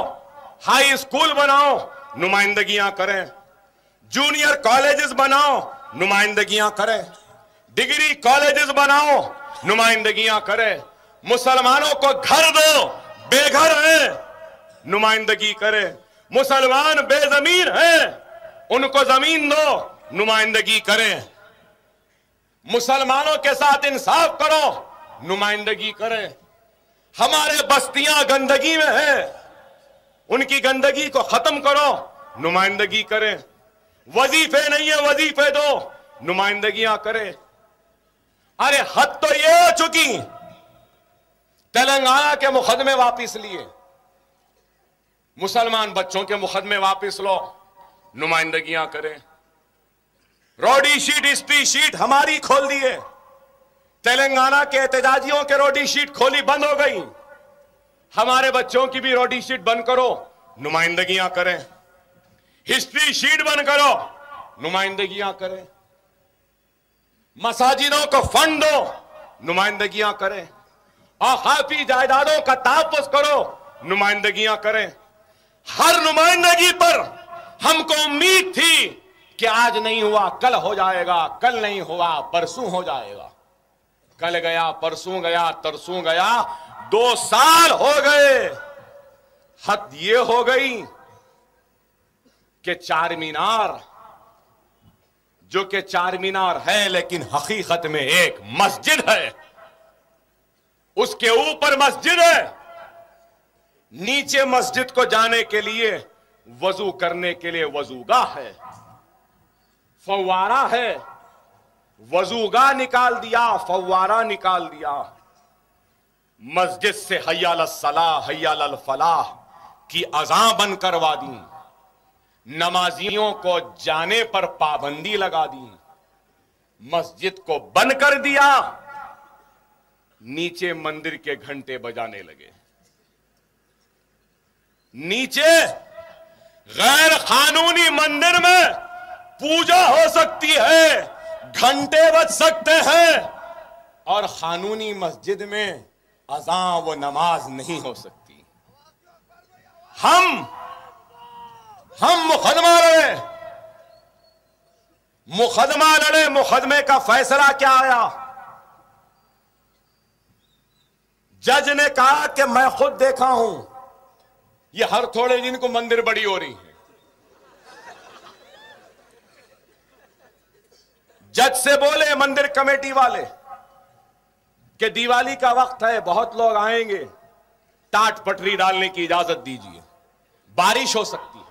हाई स्कूल बनाओ, नुमाइंदगियां करें। जूनियर कॉलेजेस बनाओ, नुमाइंदगियां करें। डिग्री कॉलेजेस बनाओ, नुमाइंदगियां करें। मुसलमानों को घर दो, बेघर हैं, नुमाइंदगी करें। मुसलमान बेजमीन हैं, उनको जमीन दो, नुमाइंदगी करें। मुसलमानों के साथ इंसाफ करो, नुमाइंदगी करें। हमारे बस्तियां गंदगी में है, उनकी गंदगी को खत्म करो, नुमाइंदगी करें। वजीफे नहीं है, वजीफे दो, नुमाइंदगियां करें। अरे हद तो ये हो चुकी, तेलंगाना के मुकदमे वापिस लिए, मुसलमान बच्चों के मुकदमे वापिस लो, नुमाइंदगियां करें। रोडी शीट, हिस्ट्री शीट हमारी खोल दिए, तेलंगाना के एहतजाजियों के रोडी शीट खोली, बंद हो गई। हमारे बच्चों की भी रोडी शीट बंद करो, नुमाइंदगियां करें। हिस्ट्री शीट बंद करो, नुमाइंदगियां करें। मसाजिदों को फंड दो, नुमाइंदगियां करें। और खाफी जायदादों का तहफ्फुज़ करो, नुमाइंदगियां करें। हर नुमाइंदगी पर हमको उम्मीद थी कि आज नहीं हुआ कल हो जाएगा, कल नहीं हुआ परसों हो जाएगा। कल गया, परसों गया, तरसों गया, 2 साल हो गए। हद ये हो गई कि चार मीनार, जो कि चार मीनार है लेकिन हकीकत में एक मस्जिद है, उसके ऊपर मस्जिद है, नीचे मस्जिद को जाने के लिए वजू करने के लिए वजूगाह है, फव्वारा है। वजूगाह निकाल दिया, फव्वारा निकाल दिया। मस्जिद से हय्या अलस सलाह, हय्या अल फलाह की अज़ां बंद करवा दी। नमाजियों को जाने पर पाबंदी लगा दी। मस्जिद को बंद कर दिया, नीचे मंदिर के घंटे बजाने लगे। नीचे गैर कानूनी मंदिर में पूजा हो सकती है, घंटे बज सकते हैं, और कानूनी मस्जिद में अज़ां व नमाज नहीं हो सकती। हम मुकदमा लड़े, मुकदमे का फैसला क्या आया? जज ने कहा कि मैं खुद देखा हूं, ये हर थोड़े दिन को मंदिर बड़ी हो रही है। जज से बोले मंदिर कमेटी वाले कि दिवाली का वक्त है, बहुत लोग आएंगे, टाट पटरी डालने की इजाजत दीजिए, बारिश हो सकती है।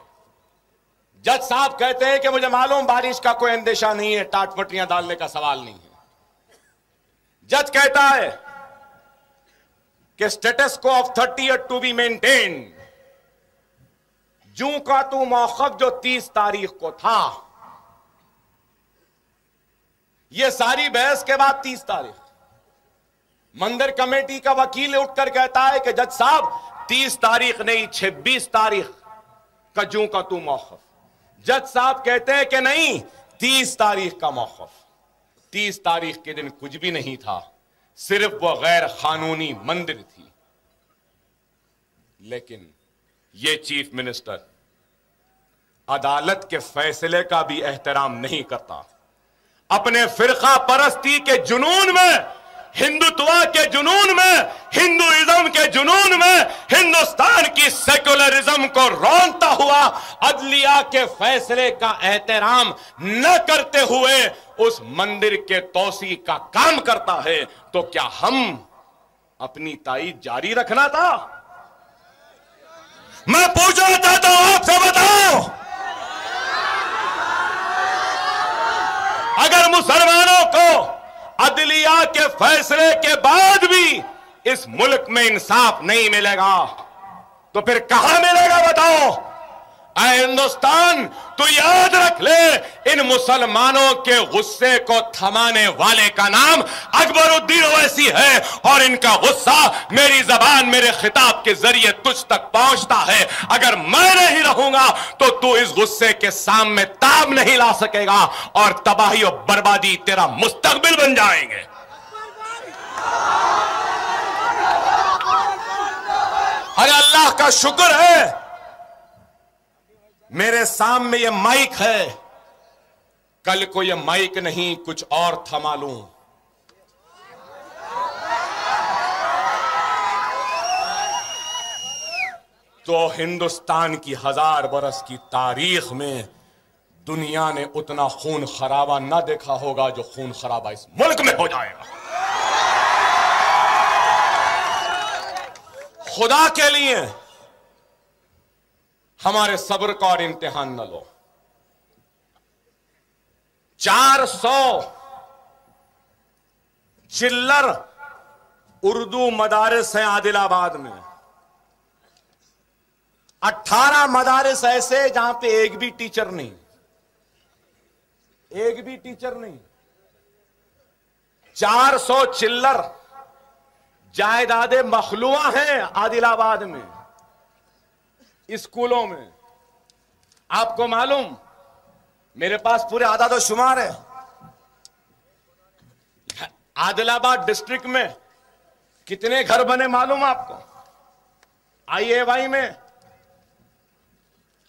जज साहब कहते हैं कि मुझे मालूम बारिश का कोई अंदेशा नहीं है, टाट पटरियां डालने का सवाल नहीं है। जज कहता है कि स्टेटस को of 30th to be maintain, जूं का तू मौकफ जो 30 तारीख को था, यह सारी बहस के बाद 30 तारीख मंदिर कमेटी का वकील उठकर कहता है कि जज साहब 30 तारीख नहीं 26 तारीख का जूं का तू मौकफ। जज साहब कहते हैं कि नहीं 30 तारीख का मौकफ। 30 तारीख के दिन कुछ भी नहीं था, सिर्फ वो गैर कानूनी मंदिर थी। लेकिन ये चीफ मिनिस्टर अदालत के फैसले का भी एहतराम नहीं करता। अपने फिरका परस्ती के जुनून में हिंदुत्व के जुनून में, हिंदुइज्म के जुनून में हिंदुस्तान की सेक्युलरिज्म को रौंदता हुआ अदलिया के फैसले का एहतराम न करते हुए उस मंदिर के तौसी का काम करता है, तो क्या हम अपनी ताईद जारी रखना था? मैं पूछना चाहता हूं आपसे, बताओ, अगर मुसलमानों को अदलिया के फैसले के बाद भी इस मुल्क में इंसाफ नहीं मिलेगा तो फिर कहां मिलेगा? बताओ। ऐ हिंदुस्तान, तू याद रख ले, इन मुसलमानों के गुस्से को थमाने वाले का नाम अकबरुद्दीन ओवैसी है, और इनका गुस्सा मेरी जबान, मेरे खिताब के जरिए तुझ तक पहुंचता है। अगर मैं नहीं रहूंगा तो तू इस गुस्से के सामने ताब नहीं ला सकेगा, और तबाही और बर्बादी तेरा मुस्तकबिल बन जाएंगे। अरे अल्लाह का शुक्र है मेरे सामने ये माइक है, कल को ये माइक नहीं कुछ और था मालूम। तो हिंदुस्तान की 1000 बरस की तारीख में दुनिया ने उतना खून खराबा ना देखा होगा जो खून खराबा इस मुल्क में हो जाएगा। खुदा के लिए हमारे सब्र का और इम्तिहान न लो। 400 चिल्लर उर्दू मदारिस हैं आदिलाबाद में, 18 मदारिस ऐसे जहां पे एक भी टीचर नहीं, एक भी टीचर नहीं। 400 चिल्लर जायदादे मखलूआ हैं आदिलाबाद में स्कूलों में। आपको मालूम, मेरे पास पूरे आदाद और शुमार है। आदिलाबाद डिस्ट्रिक्ट में कितने घर बने मालूम आपको? IAY में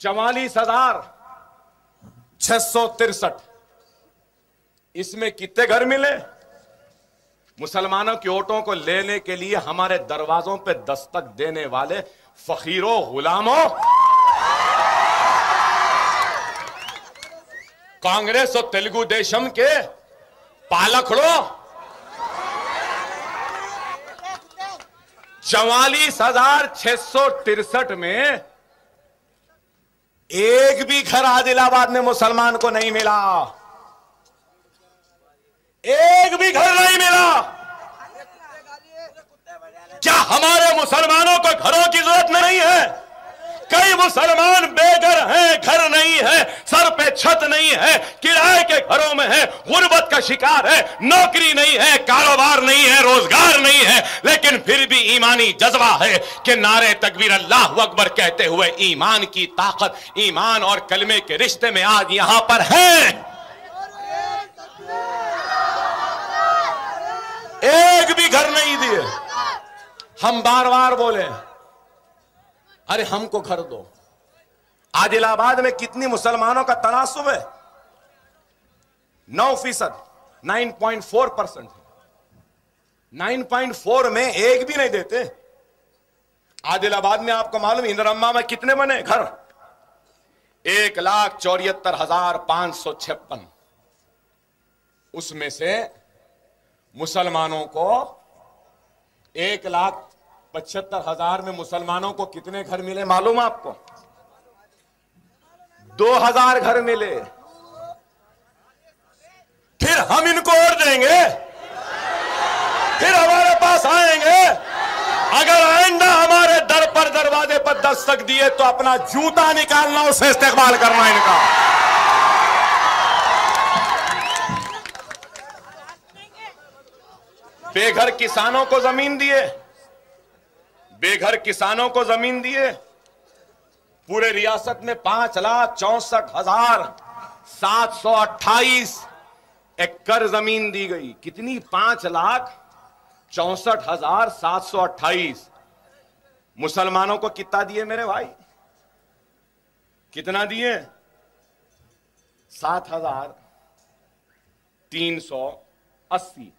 44,663। इसमें कितने घर मिले? मुसलमानों की वोटों को लेने के लिए हमारे दरवाजों पे दस्तक देने वाले फकीरों, गुलामों, कांग्रेस और तेलुगु देशम के पालकड़ों, 44,663 में एक भी घर आदिलाबाद में मुसलमान को नहीं मिला, एक भी घर नहीं मिला। क्या हमारे मुसलमानों को घरों की जरूरत नहीं है? कई मुसलमान बेघर हैं, घर नहीं है, सर पे छत नहीं है, किराए के घरों में है, गुर्बत का शिकार है, नौकरी नहीं है, कारोबार नहीं है, रोजगार नहीं है, लेकिन फिर भी ईमानी जज्बा है कि नारे तकबीर अल्लाहु अकबर कहते हुए ईमान की ताकत, ईमान और कलमे के रिश्ते में आज यहां पर है। एक भी घर नहीं दिए। हम बार बार बोले, अरे हमको घर दो। आदिलाबाद में कितनी मुसलमानों का तनासुब है? 9%, 9.4%। 9.4 में एक भी नहीं देते। आदिलाबाद में आपको मालूम इंदिरम्मा में कितने बने घर? 1,74,556। उसमें से मुसलमानों को 1,75,000 में मुसलमानों को कितने घर मिले मालूम आपको? 2,000 घर मिले। फिर हम इनको और देंगे, फिर हमारे पास आएंगे। अगर आइंदा हमारे दर पर दरवाजे पर दस्तक दिए तो अपना जूता निकालना, उसे इस्तेमाल करना इनका। बेघर किसानों को जमीन दिए, बेघर किसानों को जमीन दिए। पूरे रियासत में 5,64,728 एकड़ जमीन दी गई। कितनी? 5,64,728। मुसलमानों को कितना दिए मेरे भाई? कितना दिए? 7,380।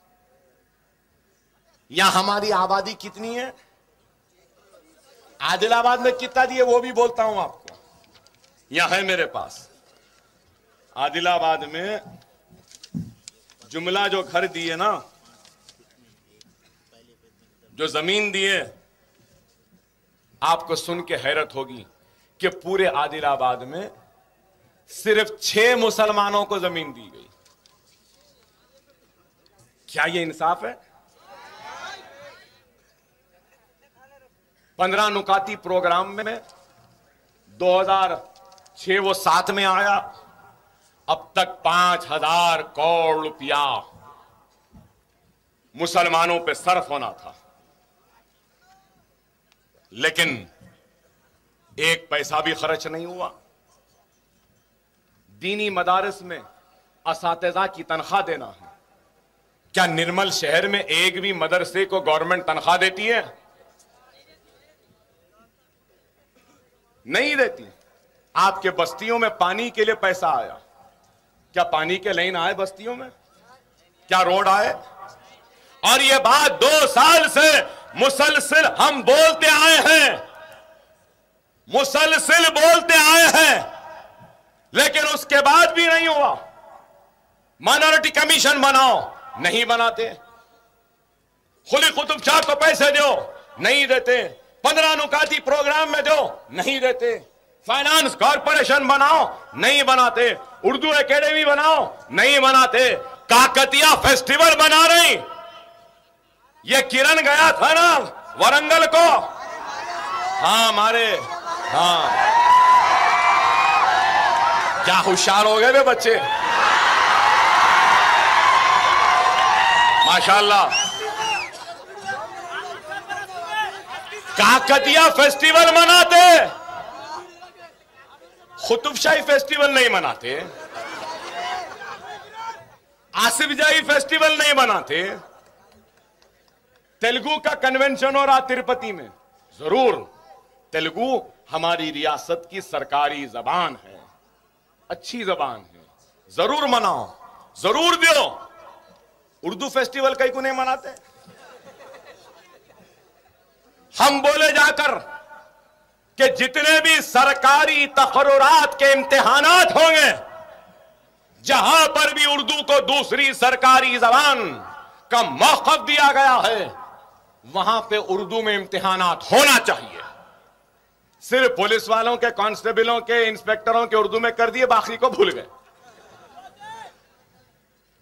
यहां हमारी आबादी कितनी है? आदिलाबाद में कितना दिए वो भी बोलता हूं आपको। यहां है मेरे पास आदिलाबाद में जुमला जो घर दिए ना, जो जमीन दिए, आपको सुन के हैरत होगी कि पूरे आदिलाबाद में सिर्फ 6 मुसलमानों को जमीन दी गई। क्या ये इंसाफ है? 15 नुकाती प्रोग्राम में 2006 वो 7 में आया। अब तक 5,000 करोड़ रुपया मुसलमानों पे सर्फ होना था, लेकिन एक पैसा भी खर्च नहीं हुआ। दीनी मदारिस में असातिज़ा की तनख्वाह देना है। क्या निर्मल शहर में एक भी मदरसे को गवर्नमेंट तनख्वाह देती है? नहीं देती। आपके बस्तियों में पानी के लिए पैसा आया, क्या पानी के लाइन आए बस्तियों में? क्या रोड आए? और ये बात 2 साल से मुसलसिल हम बोलते आए हैं, मुसलसिल बोलते आए हैं, लेकिन उसके बाद भी नहीं हुआ। माइनॉरिटी कमीशन बनाओ, नहीं बनाते। खुली कुतुब शाह को पैसे दो, नहीं देते। 15 नुकाती प्रोग्राम में दो, नहीं देते। फाइनेंस कॉरपोरेशन बनाओ, नहीं बनाते। उर्दू एकेडमी बनाओ, नहीं बनाते। काकतिया फेस्टिवल बना रही। ये किरण गया था ना वरंगल को, हाँ हमारे, हाँ क्या होशियार हो गए वे बच्चे, माशाल्लाह। काकतिया फेस्टिवल मनाते, कुतुबशाही फेस्टिवल नहीं मनाते, आसिफ जाही फेस्टिवल नहीं मनाते। तेलुगु का कन्वेंशन हो रहा तिरुपति में, जरूर तेलुगु हमारी रियासत की सरकारी जबान है, अच्छी जबान है, जरूर मनाओ, जरूर दो। उर्दू फेस्टिवल कहीं को नहीं मनाते। हम बोले जाकर कि जितने भी सरकारी तकर्रुरात के इम्तिहानात होंगे, जहां पर भी उर्दू को दूसरी सरकारी जबान का मौक़िफ़ दिया गया है, वहां पे उर्दू में इम्तिहानात होना चाहिए। सिर्फ पुलिस वालों के, कांस्टेबलों के, इंस्पेक्टरों के उर्दू में कर दिए, बाकी को भूल गए।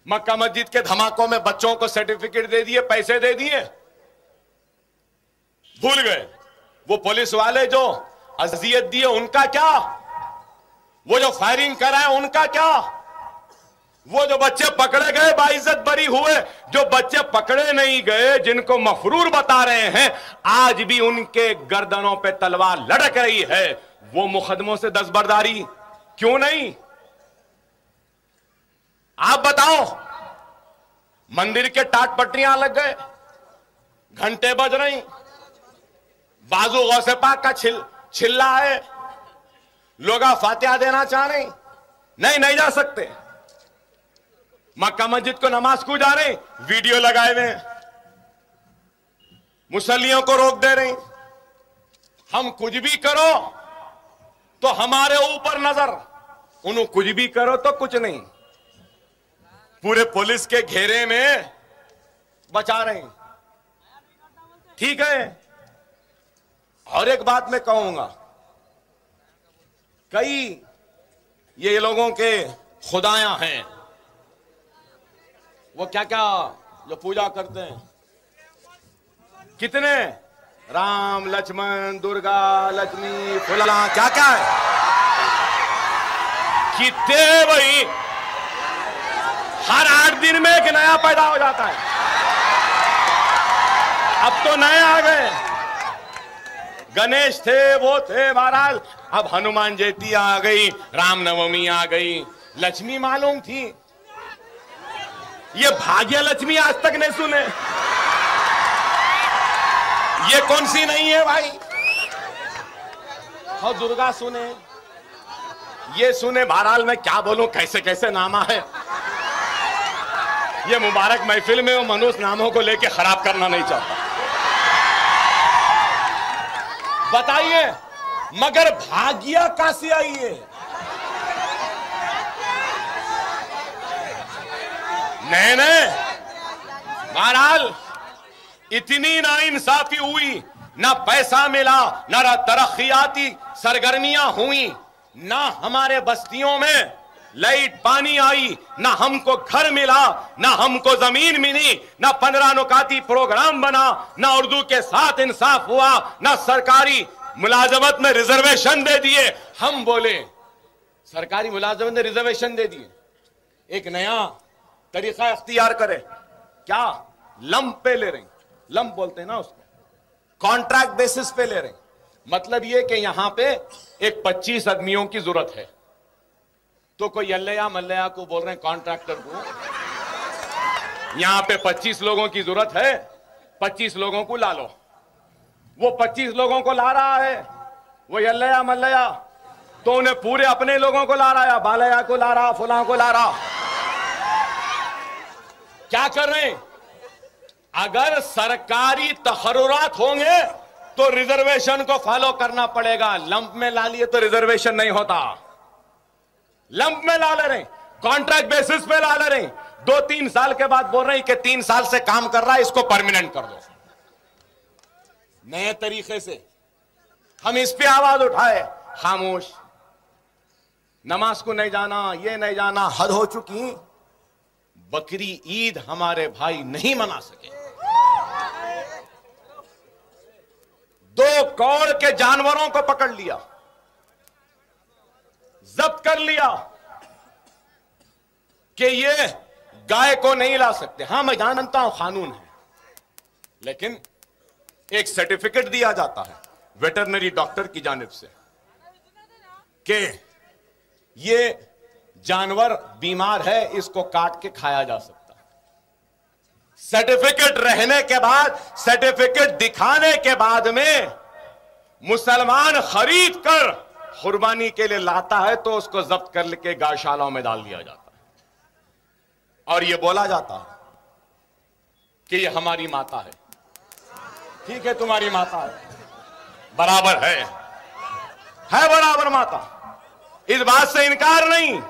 मक्का मस्जिद के धमाकों में बच्चों को सर्टिफिकेट दे दिए, पैसे दे दिए, भूल गए। वो पुलिस वाले जो अजियत दिए उनका क्या? वो जो फायरिंग कराए उनका क्या? वो जो बच्चे पकड़े गए बाइज्जत बरी हुए, जो बच्चे पकड़े नहीं गए, जिनको मफरूर बता रहे हैं, आज भी उनके गर्दनों पे तलवार लटक रही है। वो मुकदमों से दस्तबरदारी क्यों नहीं? आप बताओ। मंदिर के टाट पट्टियां लग गए, घंटे बज रही, बाजू गौसे पाक का छिल्ला है, लोग फातिहा देना चाह रहे, नहीं जा सकते। मक्का मस्जिद को नमाज को जा रहे, वीडियो लगाए हुए, मुसल्लियों को रोक दे रहे। हम कुछ भी करो तो हमारे ऊपर नजर, उन्हें कुछ भी करो तो कुछ नहीं। पूरे पुलिस के घेरे में बचा रहे हैं, ठीक है। और एक बात मैं कहूंगा, कई ये लोगों के खुदायां हैं, वो क्या क्या जो पूजा करते हैं, कितने राम लक्ष्मण दुर्गा लक्ष्मी फुला क्या क्या है, कितने भाई हर 8 दिन में एक नया पैदा हो जाता है। अब तो नए आ गए, गणेश थे, वो थे, महाराज अब हनुमान जयंती आ गई, रामनवमी आ गई, लक्ष्मी मालूम थी। ये भाग्य लक्ष्मी आज तक नहीं सुने, ये कौन सी नहीं है भाई? और दुर्गा सुने, ये सुने, बहरहाल मैं क्या बोलूं, कैसे कैसे नामा है। ये मुबारक महफिल में वो मनुष्य नामों को लेके खराब करना नहीं चाहता। बताइए मगर भागिया कहां से आई है? नहीं, बहरहाल इतनी नाइंसाफी हुई, ना पैसा मिला, ना तरक्कियाती सरगर्मियां हुई, ना हमारे बस्तियों में लाइट पानी आई, ना हमको घर मिला, ना हमको जमीन मिली, ना 15 नुकाती प्रोग्राम बना, ना उर्दू के साथ इंसाफ हुआ, ना सरकारी मुलाजमत में रिजर्वेशन दे दिए। हम बोले सरकारी मुलाजमत में रिजर्वेशन दे दिए, एक नया तरीका इख्तियार करे, क्या लंप पे ले रहे, लंप बोलते हैं ना उसको, कॉन्ट्रैक्ट बेसिस पे ले रहे। मतलब ये कि यहां पे एक 25 आदमियों की जरूरत है, तो कोई यल्लया मल्लया को बोल रहे हैं कॉन्ट्रैक्टर को, यहां पे 25 लोगों की जरूरत है, 25 लोगों को ला लो। वो 25 लोगों को ला रहा है, वो यल्लया मल्लया, तो उन्हें पूरे अपने लोगों को ला रहा है, बालया को ला रहा, फुला को ला रहा। क्या कर रहे हैं? अगर सरकारी तहर्रुरात होंगे तो रिजर्वेशन को फॉलो करना पड़ेगा। लंप में ला लिए तो रिजर्वेशन नहीं होता, लंप में ला ले रहे, कॉन्ट्रैक्ट बेसिस पे ला ले रहे, 2-3 साल के बाद बोल रहे हैं कि 3 साल से काम कर रहा है, इसको परमानेंट कर दो। नए तरीके से हम इस पे आवाज उठाए, खामोश। नमाज को नहीं जाना, ये नहीं जाना, हद हो चुकी। बकरी ईद हमारे भाई नहीं मना सके। 2 कौड़ के जानवरों को पकड़ लिया, जब्त कर लिया कि ये गाय को नहीं ला सकते। हां मैं जानता हूं कानून है, लेकिन एक सर्टिफिकेट दिया जाता है वेटरनरी डॉक्टर की जानिब से कि ये जानवर बीमार है, इसको काट के खाया जा सकता है। सर्टिफिकेट रहने के बाद, सर्टिफिकेट दिखाने के बाद में मुसलमान खरीद कर कुर्बानी के लिए लाता है तो उसको जब्त कर के गौशालाओं में डाल दिया जाता है और ये बोला जाता है कि ये हमारी माता है। ठीक है, तुम्हारी माता है, बराबर है बराबर माता, इस बात से इनकार नहीं।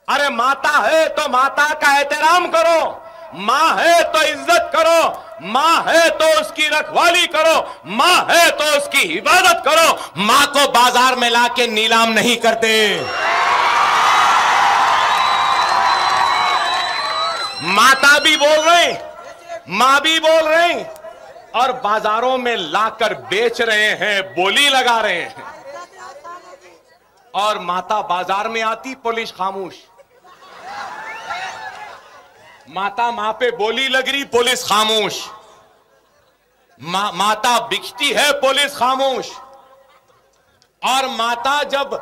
अरे माता है तो माता का एहतराम करो, मां है तो इज्जत करो, मां है तो उसकी रखवाली करो, मां है तो उसकी इबादत करो। मां को बाजार में लाके नीलाम नहीं करते। माता भी बोल रहे, मां भी बोल रहे और बाजारों में लाकर बेच रहे हैं, बोली लगा रहे हैं। और माता बाजार में आती, पुलिस खामोश। माता मां पे बोली लग रही, पुलिस खामोश। माता बिकती है, पुलिस खामोश। और माता जब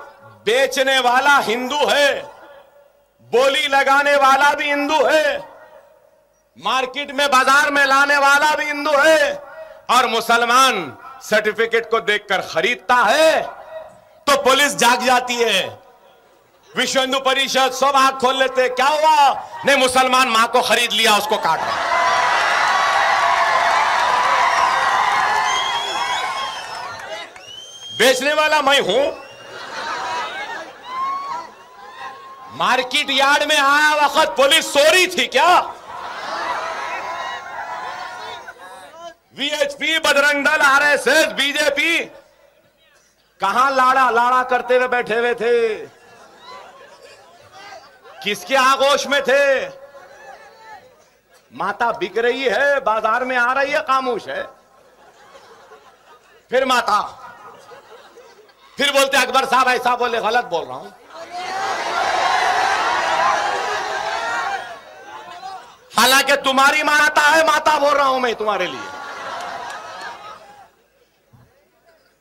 बेचने वाला हिंदू है, बोली लगाने वाला भी हिंदू है, मार्केट में बाजार में लाने वाला भी हिंदू है, और मुसलमान सर्टिफिकेट को देखकर खरीदता है तो पुलिस जाग जाती है। विश्व हिंदू परिषद सब आंख खोल लेते, क्या हुआ? नहीं, मुसलमान मां को खरीद लिया, उसको काट रहा। बेचने वाला मैं हूं। मार्केट यार्ड में आया वक्त पुलिस सो रही थी क्या? VHP, Bajrang Dal, RSS, BJP कहां लाड़ा करते हुए बैठे हुए थे? किसके आगोश में थे? माता बिक रही है, बाजार में आ रही है, खामोश है। फिर माता, फिर बोलते अकबर साहब ऐसा बोले, गलत बोल रहा हूं। हालांकि तुम्हारी माता है, माता बोल रहा हूं मैं तुम्हारे लिए।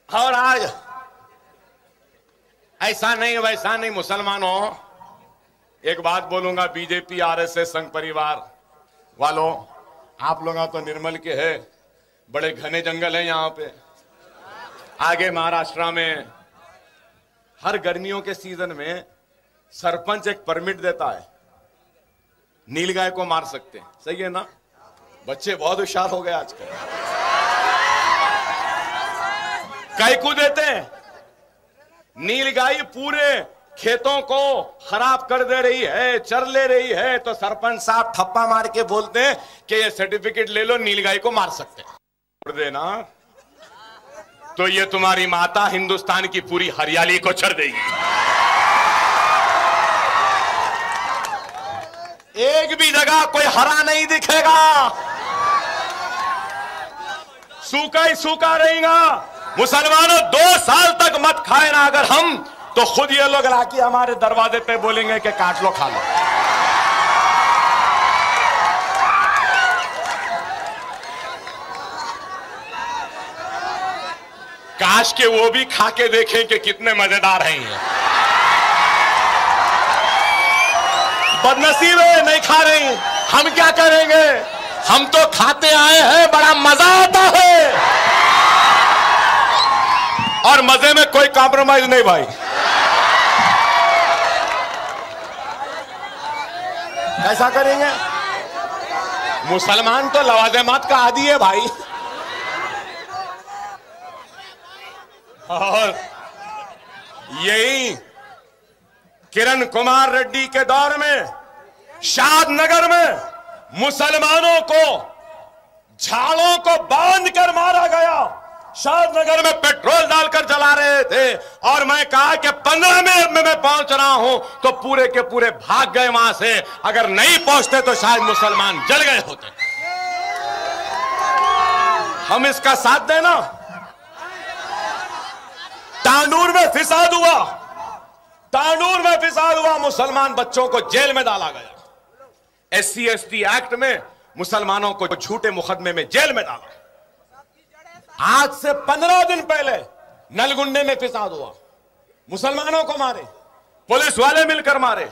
और आज ऐसा नहीं वैसा नहीं, मुसलमानों, एक बात बोलूंगा, बीजेपी, आरएसएस, संघ परिवार वालों, आप लोग तो निर्मल के हैं, बड़े घने जंगल हैं यहां पे। आगे महाराष्ट्र में हर गर्मियों के सीजन में सरपंच एक परमिट देता है नीलगाय को मार सकते हैं। सही है ना? बच्चे बहुत होशियार हो गए आजकल। कैकू देते हैं। नीलगाय पूरे खेतों को खराब कर दे रही है, चर ले रही है, तो सरपंच साहब थप्पा मार के बोलते हैं कि ये सर्टिफिकेट ले लो, नीलगाय को मार सकते हैं। छोड़ देना तो ये तुम्हारी माता हिंदुस्तान की पूरी हरियाली को चर देगी। एक भी जगह कोई हरा नहीं दिखेगा, सूखा ही सूखा रहेगा। मुसलमानों 2 साल तक मत खाए ना अगर हम, तो खुद ये लोग लाके हमारे दरवाजे पे बोलेंगे कि काट लो, खा लो। काश के वो भी खा के देखें कि कितने मजेदार हैं ये। बदनसीब है, नहीं खा रही। हम क्या करेंगे? हम तो खाते आए हैं, बड़ा मजा आता है, और मजे में कोई कॉम्प्रोमाइज नहीं भाई। कैसा करेंगे? मुसलमान तो लवाज़िमात का आदी है भाई। और यही किरण कुमार रेड्डी के दौर में शादनगर में मुसलमानों को झाड़ों को बांध कर मारा गया। शादनगर में पेट्रोल डालकर जला रहे थे, और मैं कहा कि 15 मिनट में मैं पहुंच रहा हूं, तो पूरे के पूरे भाग गए वहां से। अगर नहीं पहुंचते तो शायद मुसलमान जल गए होते। हम इसका साथ देना। तांडूर में फिसाद हुआ, तांडूर में फिसाद हुआ, मुसलमान बच्चों को जेल में डाला गया। SC ST एक्ट में मुसलमानों को झूठे मुकदमे में जेल में डाला। आज से 15 दिन पहले नलगुंडे में फिसाद हुआ, मुसलमानों को मारे, पुलिस वाले मिलकर मारे,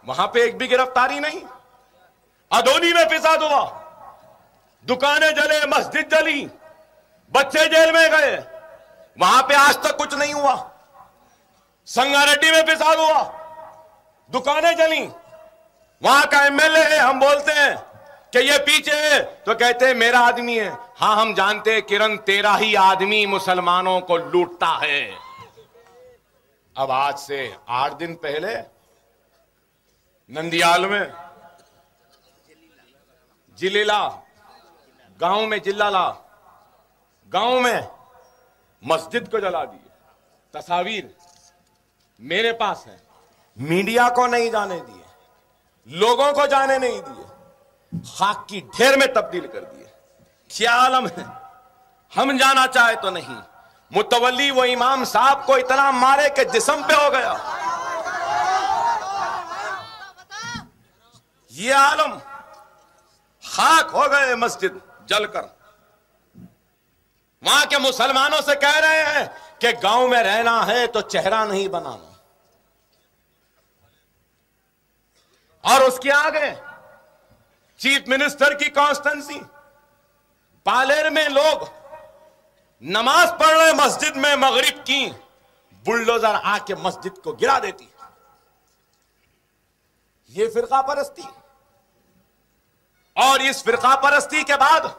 वहां पे एक भी गिरफ्तारी नहीं। अदोनी में फिसाद हुआ, दुकानें जले, मस्जिद जली, बच्चे जेल में गए, वहां पे आज तक कुछ नहीं हुआ। संगारेड्डी में फिसाद हुआ, दुकानें जली, वहां का MLA है, हम बोलते हैं कि ये पीछे है, तो कहते हैं मेरा आदमी है। हाँ, हम जानते हैं किरण, तेरा ही आदमी मुसलमानों को लूटता है। अब आज से 8 दिन पहले नंदियाल में जिलेला गांव में, जिल्लाला गांव में मस्जिद को जला दिए। तस्वीर मेरे पास है, मीडिया को नहीं जाने दिए, लोगों को जाने नहीं दिए, खाक की ढेर में तब्दील कर दिए। क्या आलम है, हम जाना चाहे तो नहीं। मुतवल्ली वो इमाम साहब को इतना मारे कि जिस्म पे हो गया। ये आलम, खाक हो गए मस्जिद जलकर। वहां के मुसलमानों से कह रहे हैं कि गांव में रहना है तो चेहरा नहीं बनाना। और उसके आगे चीफ मिनिस्टर की कॉन्स्टेंसी, पालेर में लोग नमाज पढ़ रहे मस्जिद में मगरिब की, बुलडोजर आके मस्जिद को गिरा देती। ये फिरका परस्ती। और इस फिरका परस्ती के बाद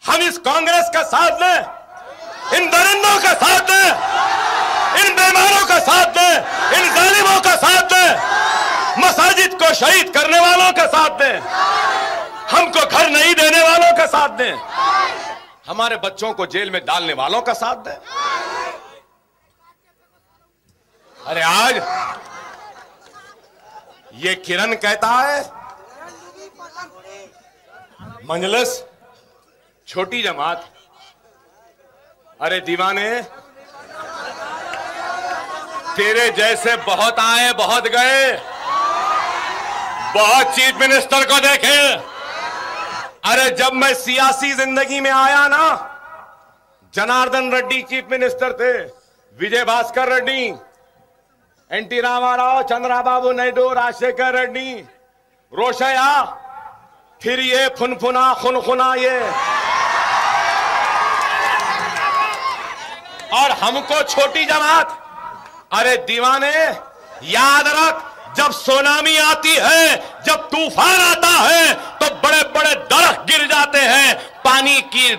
हम इस कांग्रेस का साथ दें, इन दरिंदों का साथ दें, इन बेईमानों का साथ दें, इन जालिमों का साथ दें, मसाजिद को शहीद करने वालों का साथ दें, हमको घर नहीं देने वालों का साथ दें, हमारे बच्चों को जेल में डालने वालों का साथ दें। अरे आज ये किरण कहता है मंजलिस छोटी जमात। अरे दीवाने, तेरे जैसे बहुत आए बहुत गए, बहुत चीफ मिनिस्टर को देखे। अरे जब मैं सियासी जिंदगी में आया ना, जनार्दन रेड्डी चीफ मिनिस्टर थे, विजय भास्कर रेड्डी, NT रामाराव, चंद्राबाबू नायडू, राजशेखर रेड्डी, रोशया, फिर ये फुनफुना खुनखुना ये, और हमको छोटी जमात। अरे दीवाने, याद रख, जब सुनामी आती है, जब तूफान आता है, तो बड़े बड़े दरख्त गिर जाते हैं। पानी की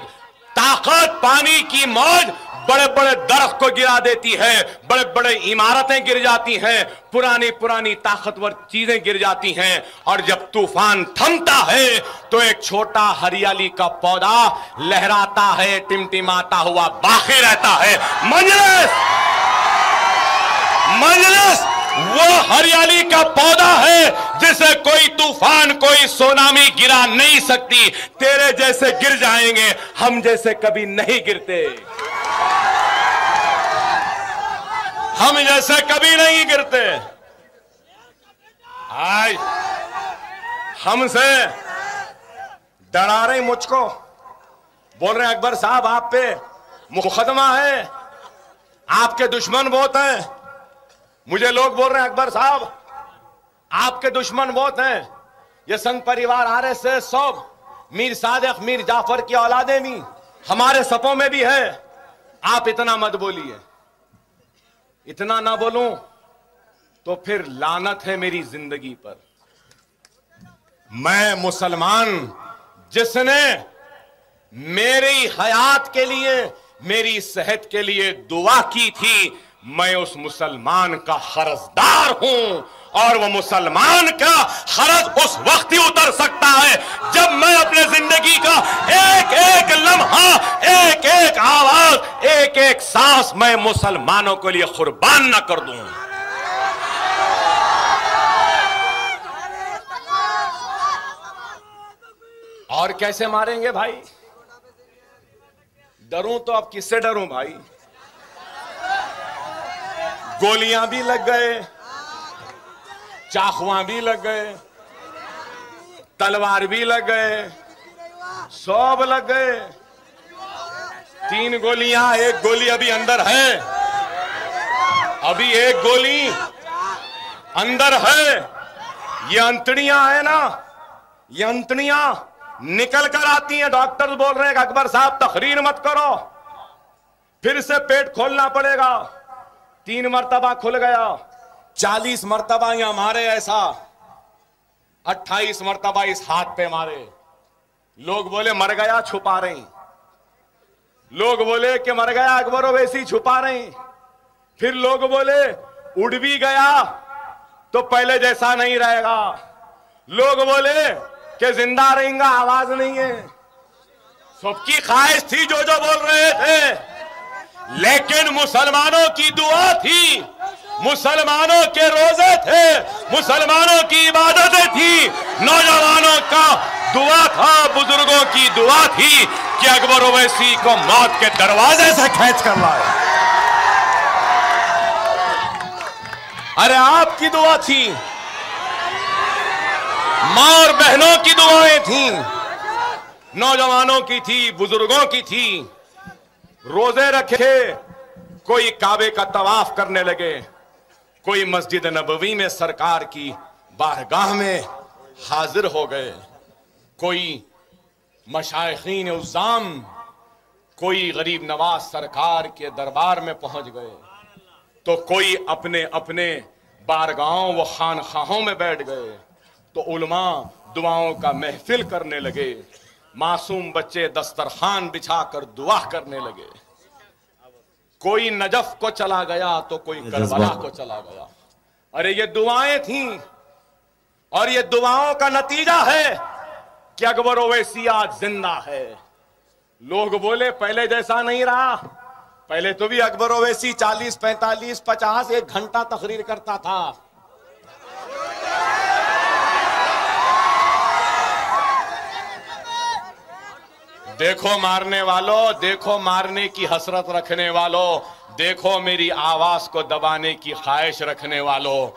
ताकत, पानी की मौज बड़े बड़े दरख्त को गिरा देती है, बड़े बड़े इमारतें गिर जाती हैं, पुरानी पुरानी ताकतवर चीजें गिर जाती हैं। और जब तूफान थमता है तो एक छोटा हरियाली का पौधा लहराता है, टिमटिमाता हुआ बाकी रहता है। मजलिस वो हरियाली का पौधा है जिसे कोई तूफान, कोई सुनामी गिरा नहीं सकती। तेरे जैसे गिर जाएंगे, हम जैसे कभी नहीं गिरते, हम जैसे कभी नहीं गिरते। आज हमसे डरा रहे मुझको, बोल रहे अकबर साहब आप पे मुकदमा है, आपके दुश्मन बहुत हैं। मुझे लोग बोल रहे हैं अकबर साहब आपके दुश्मन बहुत हैं, ये संघ परिवार आरएसएस सब मीर सादिक मीर जाफर की औलादे भी हमारे सपों में भी है। आप इतना मत बोलिए, इतना ना बोलूं तो फिर लानत है मेरी जिंदगी पर। मैं मुसलमान जिसने मेरी हयात के लिए, मेरी सेहत के लिए दुआ की थी, मैं उस मुसलमान का खर्जदार हूं। और वो मुसलमान का खर्ज उस वक्त ही उतर सकता है जब मैं अपने जिंदगी का एक एक लम्हा, एक एक आवाज, एक एक सांस मैं मुसलमानों के लिए कुर्बान न कर दूं। और कैसे मारेंगे भाई? डरूं तो अब किससे डरूं भाई? गोलियां भी लग गए, चाकुआं भी लग गए, तलवार भी लग गए, सब लग गए। 3 गोलियां, 1 गोली अभी अंदर है, अभी 1 गोली अंदर है। ये अंतड़ियां है ना, ये अंतड़ियां निकल कर आती हैं। डॉक्टर बोल रहे हैं कि अकबर साहब तकरीर मत करो, फिर से पेट खोलना पड़ेगा। 3 मरतबा खुल गया, 40 मरतबा यहां मारे ऐसा, 28 मरतबा इस हाथ पे मारे। लोग बोले मर गया, छुपा रही। लोग बोले कि मर गया अकबर ओवैसी, छुपा रही। फिर लोग बोले उड़ भी गया तो पहले जैसा नहीं रहेगा। लोग बोले कि जिंदा रहेगा, आवाज नहीं है। सबकी ख्वाहिश थी जो बोल रहे थे, लेकिन मुसलमानों की दुआ थी, मुसलमानों के रोजे थे, मुसलमानों की इबादतें थी, नौजवानों का दुआ था, बुजुर्गों की दुआ थी कि अकबर ओवैसी को मौत के दरवाजे से खींच कर लाए। अरे आपकी दुआ थी, मां और बहनों की दुआएं थी, नौजवानों की थी, बुजुर्गों की थी। रोजे रखे, कोई काबे का तवाफ करने लगे, कोई मस्जिद नबवी में सरकार की बारगाह में हाजिर हो गए, कोई मशाइखीन उज़्ज़ाम, कोई गरीब नवाज सरकार के दरबार में पहुंच गए, तो कोई अपने अपने बारगाहों व खानखाहों में बैठ गए, तो उलमा दुआओं का महफिल करने लगे, मासूम बच्चे दस्तरखान बिछाकर दुआ करने लगे। कोई नजफ को चला गया तो कोई करबला को चला गया। अरे ये दुआएं थीं, और ये दुआओं का नतीजा है कि अकबर ओवैसी आज जिंदा है। लोग बोले पहले जैसा नहीं रहा, पहले तो भी अकबर ओवैसी 40, 45, 50 1 घंटा तकरीर करता था। देखो मारने वालों, देखो मारने की हसरत रखने वालों, देखो मेरी आवाज को दबाने की ख्वाहिश रखने वालों,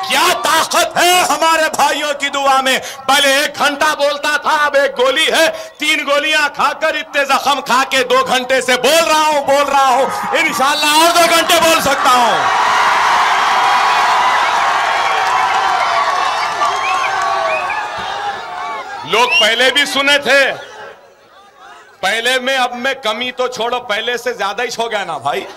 क्या ताकत है हमारे भाइयों की दुआ में। पहले 1 घंटा बोलता था, अब 1 गोली है। 3 गोलियां खाकर इतने जख्म खा के 2 घंटे से बोल रहा हूं। इंशाल्लाह और 2 घंटे बोल सकता हूं। लोग पहले भी सुने थे, पहले में अब में कमी तो छोड़ो, पहले से ज्यादा ही हो गया ना भाई।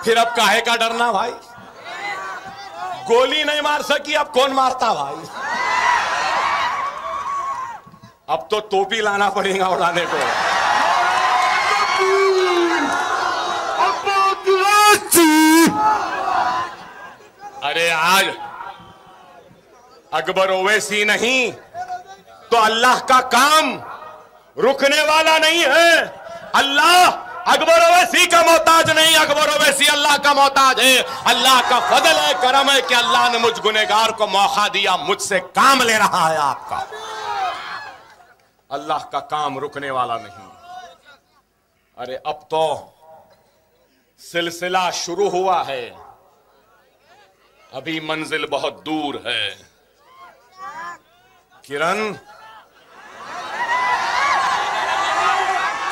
फिर अब काहे का डरना भाई? गोली नहीं मार सकी, अब कौन मारता भाई? अब तो टोपी लाना पड़ेगा उड़ाने को। अरे आज अकबर ओवैसी नहीं तो अल्लाह का काम रुकने वाला नहीं है। अल्लाह अकबर ओवैसी का मोहताज नहीं, अकबर ओवैसी अल्लाह का मोहताज है। अल्लाह का फजल है, करम है कि अल्लाह ने मुझ गुनहगार को मौका दिया, मुझसे काम ले रहा है आपका। अल्लाह का काम रुकने वाला नहीं। अरे अब तो सिलसिला शुरू हुआ है, अभी मंजिल बहुत दूर है। किरण,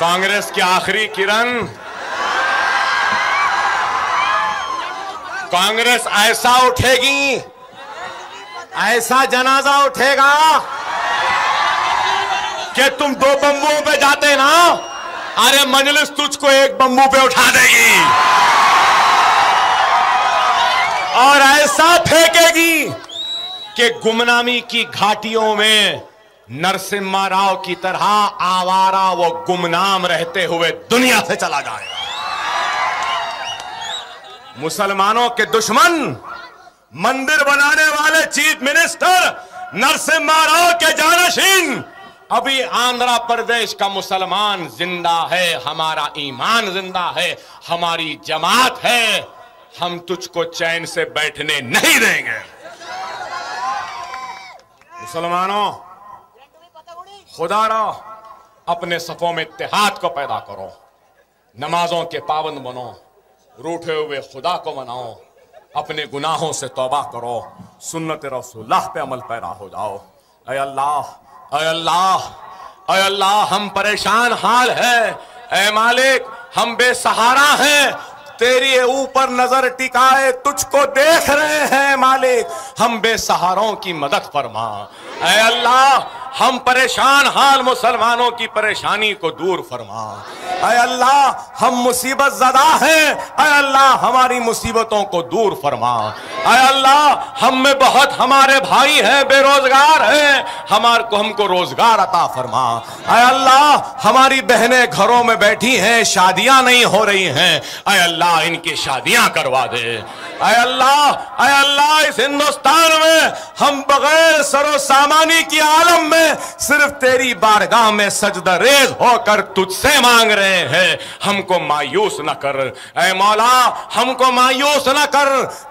कांग्रेस की आखिरी किरण, कांग्रेस ऐसा उठेगी, ऐसा जनाजा उठेगा कि तुम 2 बम्बुओं पे जाते ना, अरे मजलिस तुझको 1 बम्बू पे उठा देगी और ऐसा फेंकेगी कि गुमनामी की घाटियों में नरसिम्हा राव की तरह आवारा वो गुमनाम रहते हुए दुनिया से चला जाएगा। मुसलमानों के दुश्मन, मंदिर बनाने वाले चीफ मिनिस्टर नरसिम्हा राव के जानशीन, अभी आंध्र प्रदेश का मुसलमान जिंदा है, हमारा ईमान जिंदा है, हमारी जमात है, हम तुझको चैन से बैठने नहीं देंगे। मुसलमानों, खुदा रा अपने सफों में इत्तेहाद को पैदा करो, नमाजों के पाबंद बनो, रूठे हुए खुदा को मनाओ, अपने गुनाहों से तौबा करो, सुन्नत रसूलुल्लाह पे अमल पैदा हो जाओ। ऐ अल्लाह, ऐ अल्लाह, ऐ अल्लाह, हम परेशान हाल है। ऐ मालिक, हम बेसहारा हैं, तेरी ऊपर नजर टिकाए तुझको देख रहे हैं मालिक, हम बेसहारों की मदद फरमा। ऐ अल्लाह, हम परेशान हाल मुसलमानों की परेशानी को दूर फरमा। ऐ अल्लाह, हम मुसीबत ज़दा हैं, ऐ अल्लाह हमारी मुसीबतों को दूर फरमा। ऐ अल्लाह, हम में बहुत हमारे भाई हैं, बेरोजगार हैं, हमको रोजगार अता फरमा। ऐ अल्लाह, हमारी बहनें घरों में बैठी हैं, शादियां नहीं हो रही हैं, ऐ अल्लाह इनकी शादियां करवा दे। ऐ अल्लाह, ऐ अल्लाह, इस हिंदुस्तान में हम बगैर सरो सामानी की आलम में सिर्फ तेरी बारगाह में सजदा रेज होकर तुझसे मांग रहे हैं, हमको मायूस न कर। ऐ मौला, हमको मायूस न कर।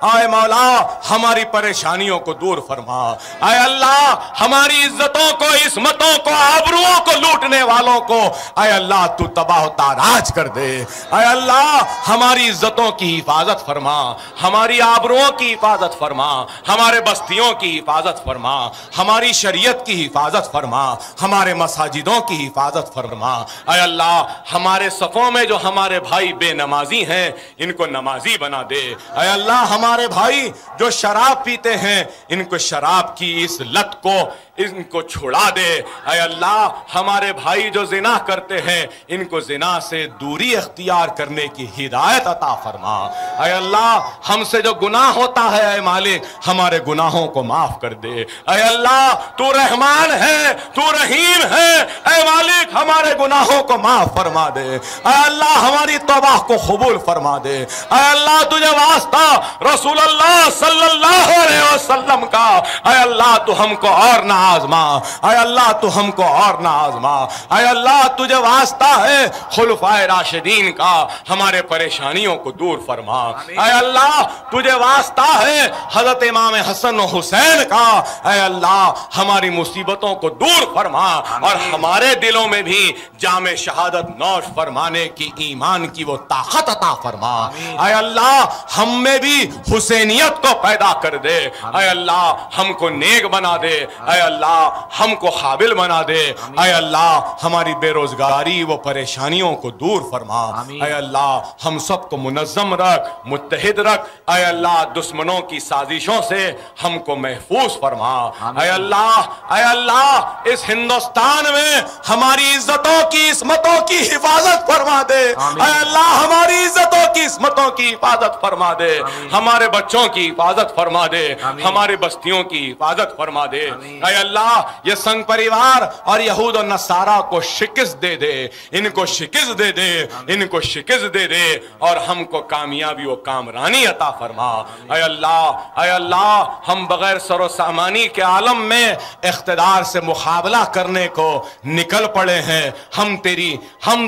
ऐ मौला, हमारी परेशानियों को दूर फरमा। ऐ अल्लाह, हमारी इज्जतों को, इस्मतों को, आबरूओं को लूटने वालों को ऐ अल्लाह तू तबाह ताराज कर दे। ऐ अल्लाह, हमारी इज्जतों की हिफाजत फरमा, हमारी आबरूओं की हिफाजत फरमा, हमारे बस्तियों की हिफाजत फरमा, हमारी शरीयत की हिफाजत फरमा, हमारे मसाजिदों की हिफाजत फरमा। ऐ अल्लाह, हमारे सफों में जो हमारे भाई बेनमाजी हैं, इनको नमाजी बना दे। ऐ अल्लाह, हमारे भाई जो शराब पीते हैं, इनको शराब की इस लत को इनको छुड़ा दे। ऐ अल्लाह, हमारे भाई जो जिना करते हैं, इनको जिना से दूरी अख्तियार करने की हिदायत अता फरमा। ऐ अल्लाह, हमसे जो गुनाह होता है, ऐ मालिक हमारे गुनाहों को माफ कर दे। ऐ अल्लाह, तू रहमान है, तू रहीम है, ऐ मालिक हमारे गुनाहों को माफ फरमा दे। ऐ अल्लाह, हमारी तौबा को कबूल फरमा दे। ऐ अल्लाह, तुझे वास्ता रसूलुल्लाह सल्लल्लाहु अलैहि वसल्लम का, ऐ अल्लाह तू हमको और ना आजमा। ऐ अल्लाह, तू हमको और ना आजमा। ऐ अल्लाह, तुझे वास्ता है खुलफाए राशिदीन का, हमारे परेशानियों को दूर फरमा। ऐ अल्लाह, तुझे वास्ता है हजरत इमाम हसन और हुसैन का, ऐ अल्लाह हमारी मुसीबतों को दूर फरमा और हमारे दिलों में भी जामे शहादत नौश फरमाने की, ईमान की वो ताकत अता फरमा। ऐ अल्लाह, हम में भी हुसैनियत को पैदा कर दे। ऐ अल्लाह, हमको नेक बना दे। ऐ अल्लाह हमको काबिल बना दे। ऐ अल्लाह हमारी बेरोजगारी व परेशानियों को दूर फरमा। ऐ अल्लाह हम सबको मुनज़्ज़म रख, मुत्तहिद रख। ऐ अल्लाह दुश्मनों की साजिशों से हमको महफूज फरमा। ऐ अल्लाह इस हिंदुस्तान में हमारी इज्जतों की इस्मतों की हिफाजत फरमा दे। ऐ अल्लाह हमारी इज्जतों की इस्मतों की हिफाजत फरमा दे, हमारे बच्चों की हिफाजत फरमा दे, हमारे बस्तियों की हिफाजत फरमा दे। ऐ अल्लाह ये संघ परिवार और यहूद और नसारा को शिकस्त दे दे, इनको शिकस्त दे दे, इनको शिकस्त दे दे और हमको कामयाबी व कामरानी अता फरमा। ऐ अल्लाह हम बगैर सरो सामानी के आलम में इख्तिदार से मुकाबला करने को निकल पड़े हैं। हम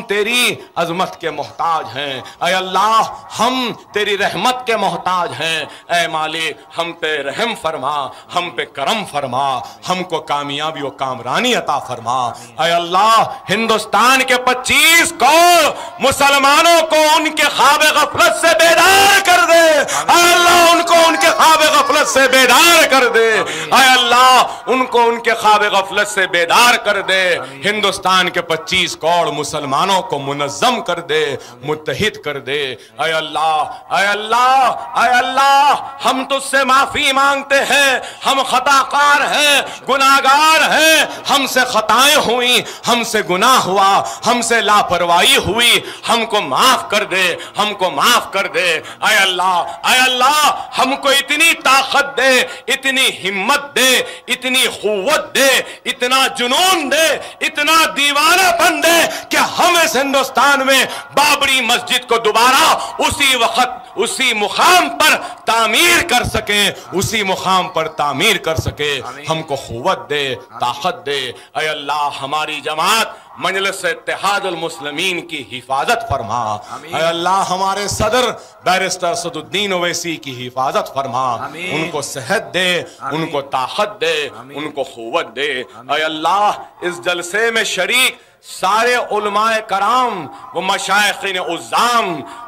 तेरी अजमत के मोहताज हैं। ऐ अल्लाह हम तेरी रहमत के मोहताज हैं। ऐ मालिक हम पे रहम फरमा, हम पे करम फरमा, हमको कामयाबी और कामरानी अता फरमा। ऐ अल्लाह हिंदुस्तान के 25 करोड़ मुसलमानों को उनके ख्वाब गफलत से बेदार कर दे। ऐ अल्लाह उनको उनके ख्वाब गफलत से बेदार कर दे। ऐ अल्लाह उनको उनके ख्वाब गफलत से बेदार कर दे। हिंदुस्तान के 25 करोड़ मुसलमानों को मुनज़्ज़म कर दे, मुत्तहिद कर दे। ऐ अल्लाह, ऐ अल्लाह, ऐ अल्लाह हम तुझसे माफी मांगते हैं। हम खताकार हैं, गुनाहगार हैं, हमसे खताएं हुई, हमसे गुनाह हुआ, हमसे लापरवाही हुई, हमको माफ कर दे, हमको माफ कर दे। ऐ अल्लाह, ऐ अल्लाह हमको इतनी ताकत दे, इतनी हिम्मत दे, इतनी कुव्वत दे, इतना जुनून दे, इतना दीवानापन दे कि हम इस हिंदुस्तान में बाबरी मस्जिद को दोबारा उसी वक्त उसी मुकाम पर तामीर कर सके, उसी मुकाम पर तामीर कर सके। हमको कुव्वत दे, ताकत दे। ऐ अल्लाह हमारी जमात मजलिस इत्तेहादुल मुस्लिमीन की हिफाजत फरमा। ऐ अल्लाह हमारे सदर बैरिस्टर सदुद्दीन ओवैसी की हिफाजत फरमा। उनको सेहत दे, उनको ताकत दे, उनको कुव्वत दे। ऐ अल्लाह इस जलसे में शरीक सारे उलमाए कराम व मशाइखीन उज़्ज़ाम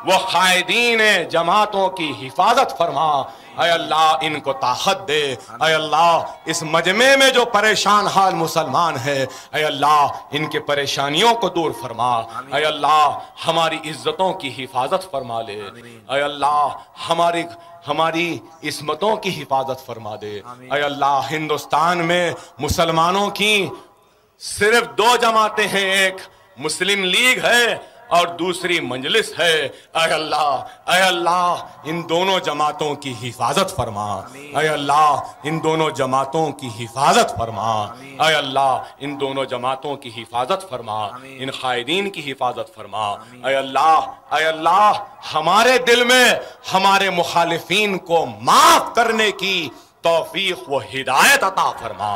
व कायदीन जमातों की हिफाजत फरमा। ऐ अल्लाह इनको ताकत दे। ऐ अल्लाह इस मजमे में जो परेशान हाल मुसलमान है, ऐ अल्लाह इनके परेशानियों को दूर फरमा। ऐ अल्लाह हमारी इज्जतों की हिफाजत फरमा ले। ऐ अल्लाह हमारी इस्मतों की हिफाजत फरमा दे। ऐ अल्लाह हिंदुस्तान में मुसलमानों की सिर्फ 2 जमातें हैं, एक मुस्लिम लीग है और दूसरी मजलिस है। ऐ अल्लाह इन दोनों जमातों की हिफाजत फरमा। ऐ अल्लाह इन दोनों जमातों की हिफाजत फरमा। ऐ अल्लाह इन दोनों जमातों की हिफाजत फरमा, इन कायदीन की हिफाजत फरमा। ऐ अल्लाह हमारे दिल में हमारे मुखालिफीन को माफ करने की तौफीक व हिदायत अता फरमा।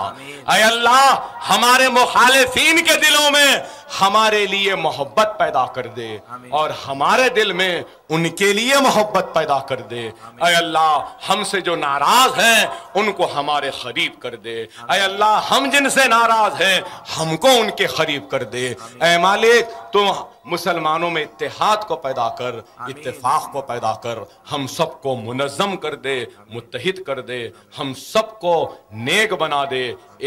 ऐ अल्लाह हमारे मुखालिफीन के दिलों में हमारे लिए मोहब्बत पैदा कर दे और हमारे दिल में उनके लिए मोहब्बत पैदा कर दे। ऐ अल्लाह हमसे जो नाराज हैं उनको हमारे करीब कर दे। ऐ अल्लाह हम जिनसे नाराज हैं हमको उनके करीब कर दे। ऐ मालिक तुम मुसलमानों में इत्तेहाद को पैदा कर, इत्तेफाक को पैदा कर, हम सबको मुनज़्ज़म कर दे, मुत्तहिद कर दे, हम सबको नेक बना दे,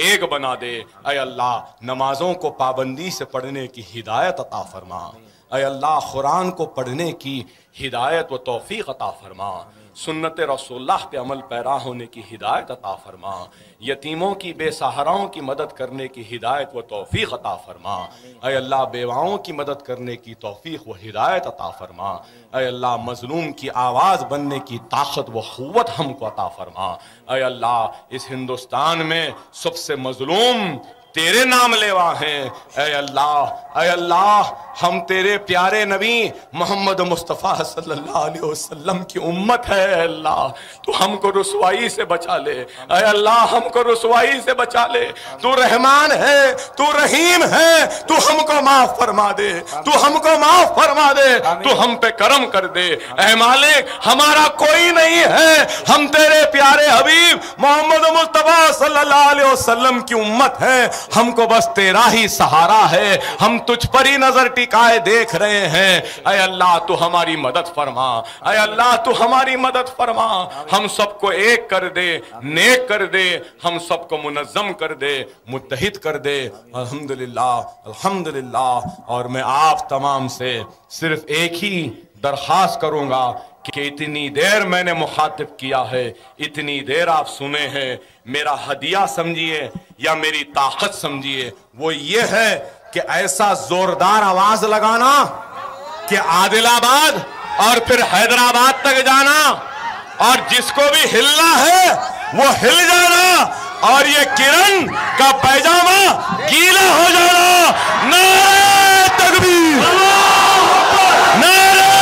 एक बना दे। ऐ अल्लाह नमाजों को पाबंदी से पढ़ने की हिदायत अता फरमा। ऐ अल्लाह कुरान को पढ़ने की हिदायत व तौफीक अता फरमा। सुन्नत रसूलुल्लाह के अमल पैरा होने की हिदायत अता फरमा। यतीमों की बेसहाराओं की मदद करने की हिदायत व तौफीक अता फरमा। ऐ अल्लाह बेवाओं की मदद करने की तौफीक व हिदायत अता फरमा। ऐ अल्लाह मजलूम की आवाज़ बनने की ताकत व क़ुव्वत हमको अता फरमा। ऐ अल्लाह इस हिंदुस्तान में सबसे मजलूम तेरे नाम लेवा हैं। ऐ अल्लाह हम तेरे प्यारे नबी मोहम्मद मुस्तफ़ा सल्लल्लाहु अलैहि वसल्लम की उम्मत है। अल्लाह तू हमको रुसवाई से बचा ले। ऐ अल्लाह हमको रुसवाई से बचा ले। तू रहमान है, तू रहीम है, तू हमको माफ फरमा दे, तू हमको माफ फरमा दे, तू हम पे करम कर दे। ऐ मालिक हमारा कोई नहीं है, हम तेरे प्यारे हबीब मोहम्मद मुस्तफ़ा सल्लल्लाहु अलैहि वसल्लम की उम्मत है। हमको बस तेरा ही सहारा है, हम तुझ पर ही नजर टिकाए देख रहे हैं। ऐ अल्लाह तू हमारी मदद फरमा, ऐ अल्लाह तू हमारी मदद फरमा, हम सबको एक कर दे, नेक कर दे, हम सबको मुनज़्ज़म कर दे, मुत्तहिद कर दे। अल्हम्दुलिल्लाह, अल्हम्दुलिल्लाह। और मैं आप तमाम से सिर्फ एक ही दरख्वास्त करूंगा कि इतनी देर मैंने मुखातिब किया है, इतनी देर आप सुने हैं, मेरा हदिया समझिए या मेरी ताकत समझिए, वो ये है कि ऐसा जोरदार आवाज लगाना कि आदिलाबाद और फिर हैदराबाद तक जाना, और जिसको भी हिलना है वो हिल जाना, और ये किरण का पैजामा गीला हो जाना। नारे तकबीर, नारे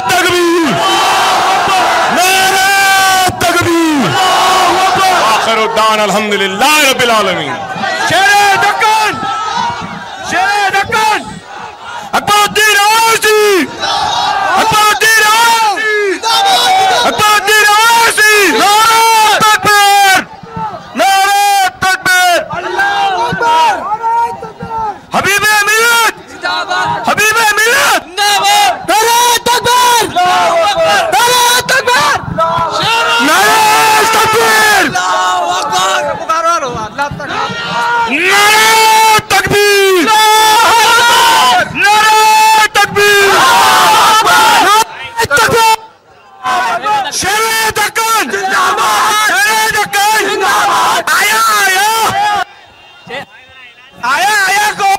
तकबीर, नारे तकबीर। आखिरुद्दान अल्हम्दुलिल्लाह रब्बिल आलमीन। शेरे दक्कन, शेरे दक्कन, अकबरुद्दीन अवासी, अकबरुद्दीन अवासी, अकबरुद्दीन अवासी। नारे तकबीर, नारे तकबीर, अल्लाहू अकबर। हबीबे मिल्लत जिंदाबाद, हबीबे मिल्लत जिंदाबाद। नारे तकबीर, अल्लाहू अकबर, नारे तकबीर, नारे तकबीर, अल्लाहू अकबर, पुकारो अल्लाह तक, नारे तकबीर, नारे तकबीर, नारे तकबीर। शेरे दक्कन जिंदाबाद, शेरे दक्कन जिंदाबाद। आया आया आया आया को